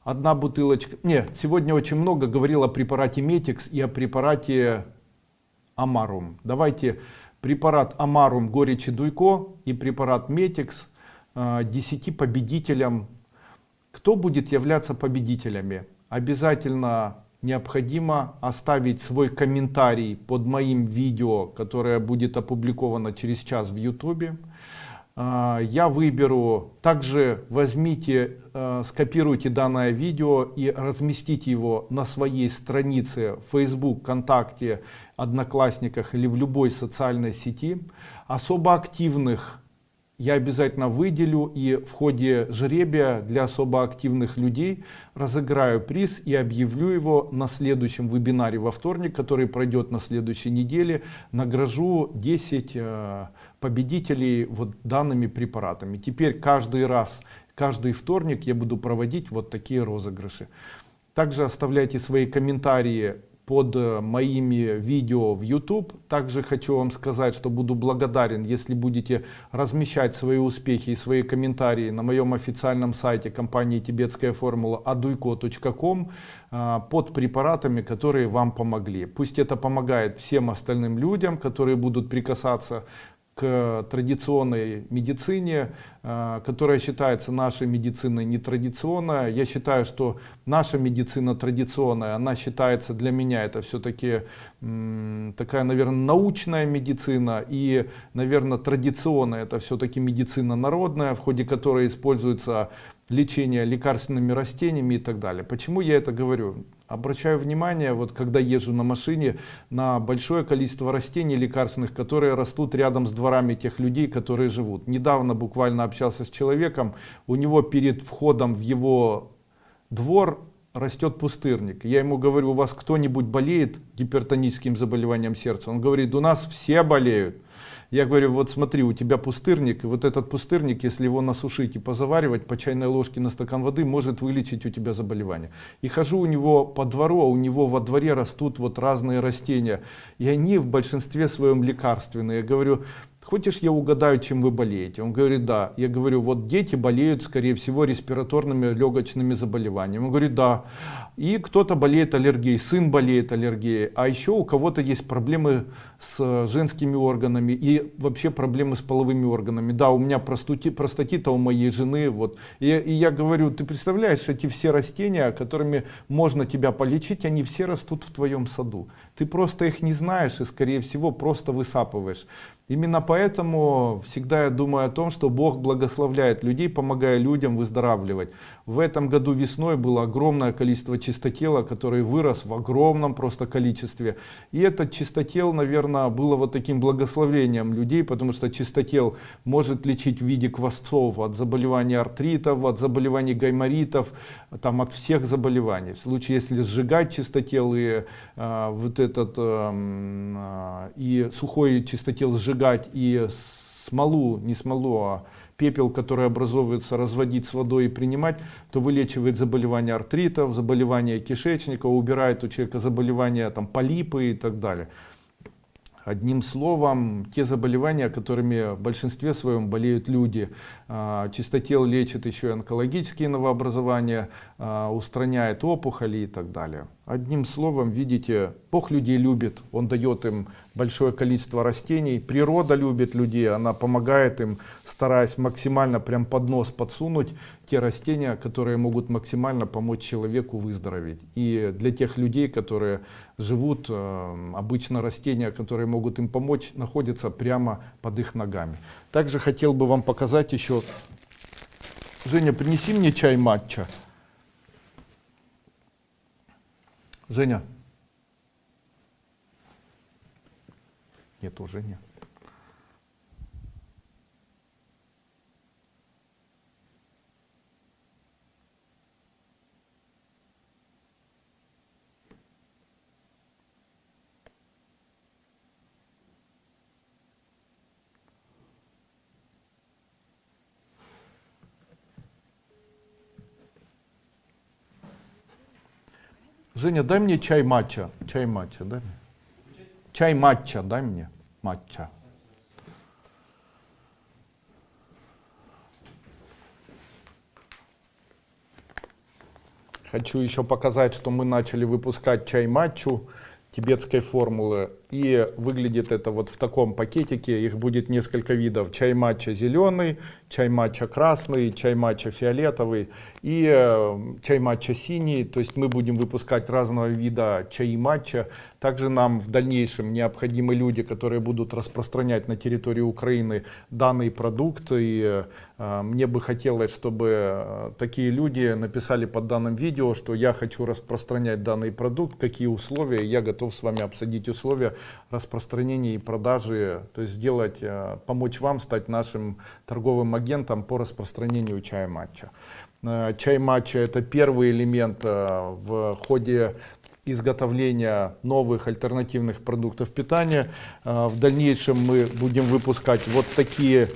одна бутылочка, сегодня очень много говорил о препарате Metix и о препарате Amarum. Давайте препарат Amarum горечь и дуйко и препарат Metix 10 победителям. Кто будет являться победителями? Обязательно необходимо оставить свой комментарий под моим видео, которое будет опубликовано через час в YouTube. Я выберу, также возьмите, скопируйте данное видео и разместите его на своей странице в Facebook, ВКонтакте, Одноклассниках или в любой социальной сети. Особо активных я обязательно выделю и в ходе жребия для особо активных людей разыграю приз и объявлю его на следующем вебинаре во вторник, который пройдет на следующей неделе. Награжу 10 победителей вот данными препаратами. Теперь каждый вторник я буду проводить вот такие розыгрыши. Также оставляйте свои комментарии под моими видео в YouTube. Также хочу вам сказать, что буду благодарен, если будете размещать свои успехи и свои комментарии на моем официальном сайте компании Тибетская формула aduiko.com под препаратами, которые вам помогли. Пусть это помогает всем остальным людям, которые будут прикасаться к традиционной медицине, которая считается нашей медициной нетрадиционной. Я считаю, что наша медицина традиционная, она считается для меня это все-таки такая, наверное, научная медицина, и, наверное, традиционная это все-таки медицина народная, в ходе которой используется лечение лекарственными растениями и так далее. Почему я это говорю? Обращаю внимание, вот когда езжу на машине, на большое количество растений лекарственных, которые растут рядом с дворами тех людей, которые живут. Недавно буквально общался с человеком, у него перед входом в его двор растет пустырник. Я ему говорю: у вас кто-нибудь болеет гипертоническим заболеванием сердца? Он говорит: у нас все болеют. Я говорю, вот смотри, у тебя пустырник, и вот этот пустырник, если его насушить и позаваривать по чайной ложке на стакан воды, может вылечить у тебя заболевание. И хожу у него по двору, а у него во дворе растут вот разные растения, и они в большинстве своем лекарственные. Я говорю, хочешь, я угадаю, чем вы болеете? Он говорит, да. Я говорю, вот дети болеют, скорее всего, респираторными легочными заболеваниями. Он говорит, да. И кто-то болеет аллергией, сын болеет аллергией. А еще у кого-то есть проблемы с женскими органами и вообще проблемы с половыми органами. Да, у меня простатита у моей жены. Вот. И я говорю, ты представляешь, эти все растения, которыми можно тебя полечить, они все растут в твоем саду. Ты просто их не знаешь и, скорее всего, просто высапываешь. Именно поэтому всегда я думаю о том, что Бог благословляет людей, помогая людям выздоравливать. В этом году весной было огромное количество чистотела, который вырос в огромном просто количестве. И этот чистотел, наверное, было вот таким благословением людей, потому что чистотел может лечить в виде квасцов от заболеваний артритов, от заболеваний гайморитов, там, от всех заболеваний. В случае, если сжигать чистотел и и сухой чистотел сжигать, и смолу, не смолу, а пепел, который образовывается, разводить с водой и принимать, то вылечивает заболевания артритов, заболевания кишечника, убирает у человека заболевания там, полипы и так далее. Одним словом, те заболевания, которыми в большинстве своем болеют люди. Чистотел лечит еще и онкологические новообразования, устраняет опухоли и так далее. Одним словом, видите, Бог людей любит, Он дает им большое количество растений. Природа любит людей, она помогает им, стараясь максимально прям под нос подсунуть те растения, которые могут максимально помочь человеку выздороветь. И для тех людей, которые живут, обычно растения, которые могут им помочь, находятся прямо под их ногами. Также хотел бы вам показать еще. Женя, принеси мне чай матча. Женя. Нет, уже нет. Женя, дай мне чай матча. Чай матча, дай мне. Чай матча, дай мне. Матча. Хочу еще показать, что мы начали выпускать чай матчу тибетской формулы. И выглядит это вот в таком пакетике. Их будет несколько видов. Чай матча зеленый, чай матча красный, чай матча фиолетовый и чай матча синий. То есть мы будем выпускать разного вида чаи матча. Также нам в дальнейшем необходимы люди, которые будут распространять на территории Украины данный продукт. И мне бы хотелось, чтобы такие люди написали под данным видео, что я хочу распространять данный продукт, какие условия. Я готов с вами обсудить условия распространения и продажи, то есть сделать, помочь вам стать нашим торговым агентом по распространению чая матча. Чай матча — это первый элемент в ходе изготовления новых альтернативных продуктов питания. В дальнейшем мы будем выпускать вот такие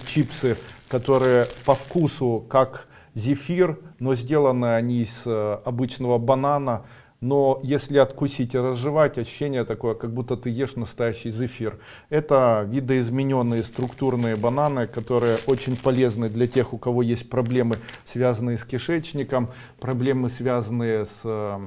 чипсы, которые по вкусу как зефир, но сделаны они из обычного банана. Но если откусить и разжевать, ощущение такое, как будто ты ешь настоящий зефир. Это видоизмененные структурные бананы, которые очень полезны для тех, у кого есть проблемы, связанные с кишечником, проблемы, связанные с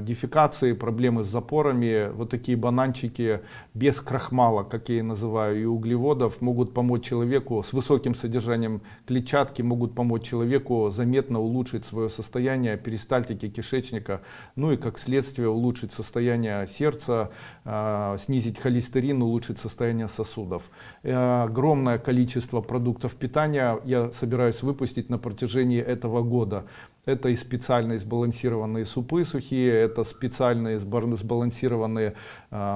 дефекацией, проблемы с запорами. Вот такие бананчики без крахмала, как я и называю, и углеводов, могут помочь человеку с высоким содержанием клетчатки, могут помочь человеку заметно улучшить свое состояние перистальтики кишечника, ну и как следствие улучшить состояние сердца, снизить холестерин, улучшить состояние сосудов. Огромное количество продуктов питания я собираюсь выпустить на протяжении этого года. Это и специальные сбалансированные супы сухие, это специальные сбалансированные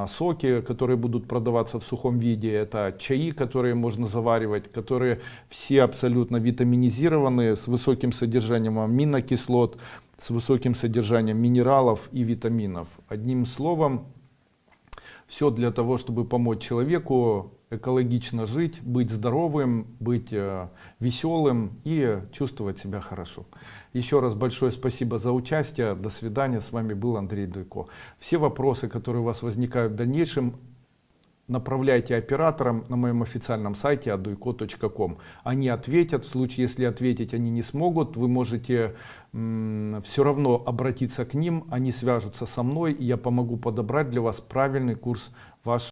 соки, которые будут продаваться в сухом виде, это чаи, которые можно заваривать, которые все абсолютно витаминизированные, с высоким содержанием аминокислот, с высоким содержанием минералов и витаминов. Одним словом, Все для того, чтобы помочь человеку экологично жить, быть здоровым, быть веселым и чувствовать себя хорошо. Еще раз большое спасибо за участие. До свидания. С вами был Андрей Дуйко. Все вопросы, которые у вас возникают в дальнейшем, направляйте операторам на моем официальном сайте aduiko.com. Они ответят. В случае, если ответить они не смогут, вы можете все равно обратиться к ним. Они свяжутся со мной, и я помогу подобрать для вас правильный курс ваш.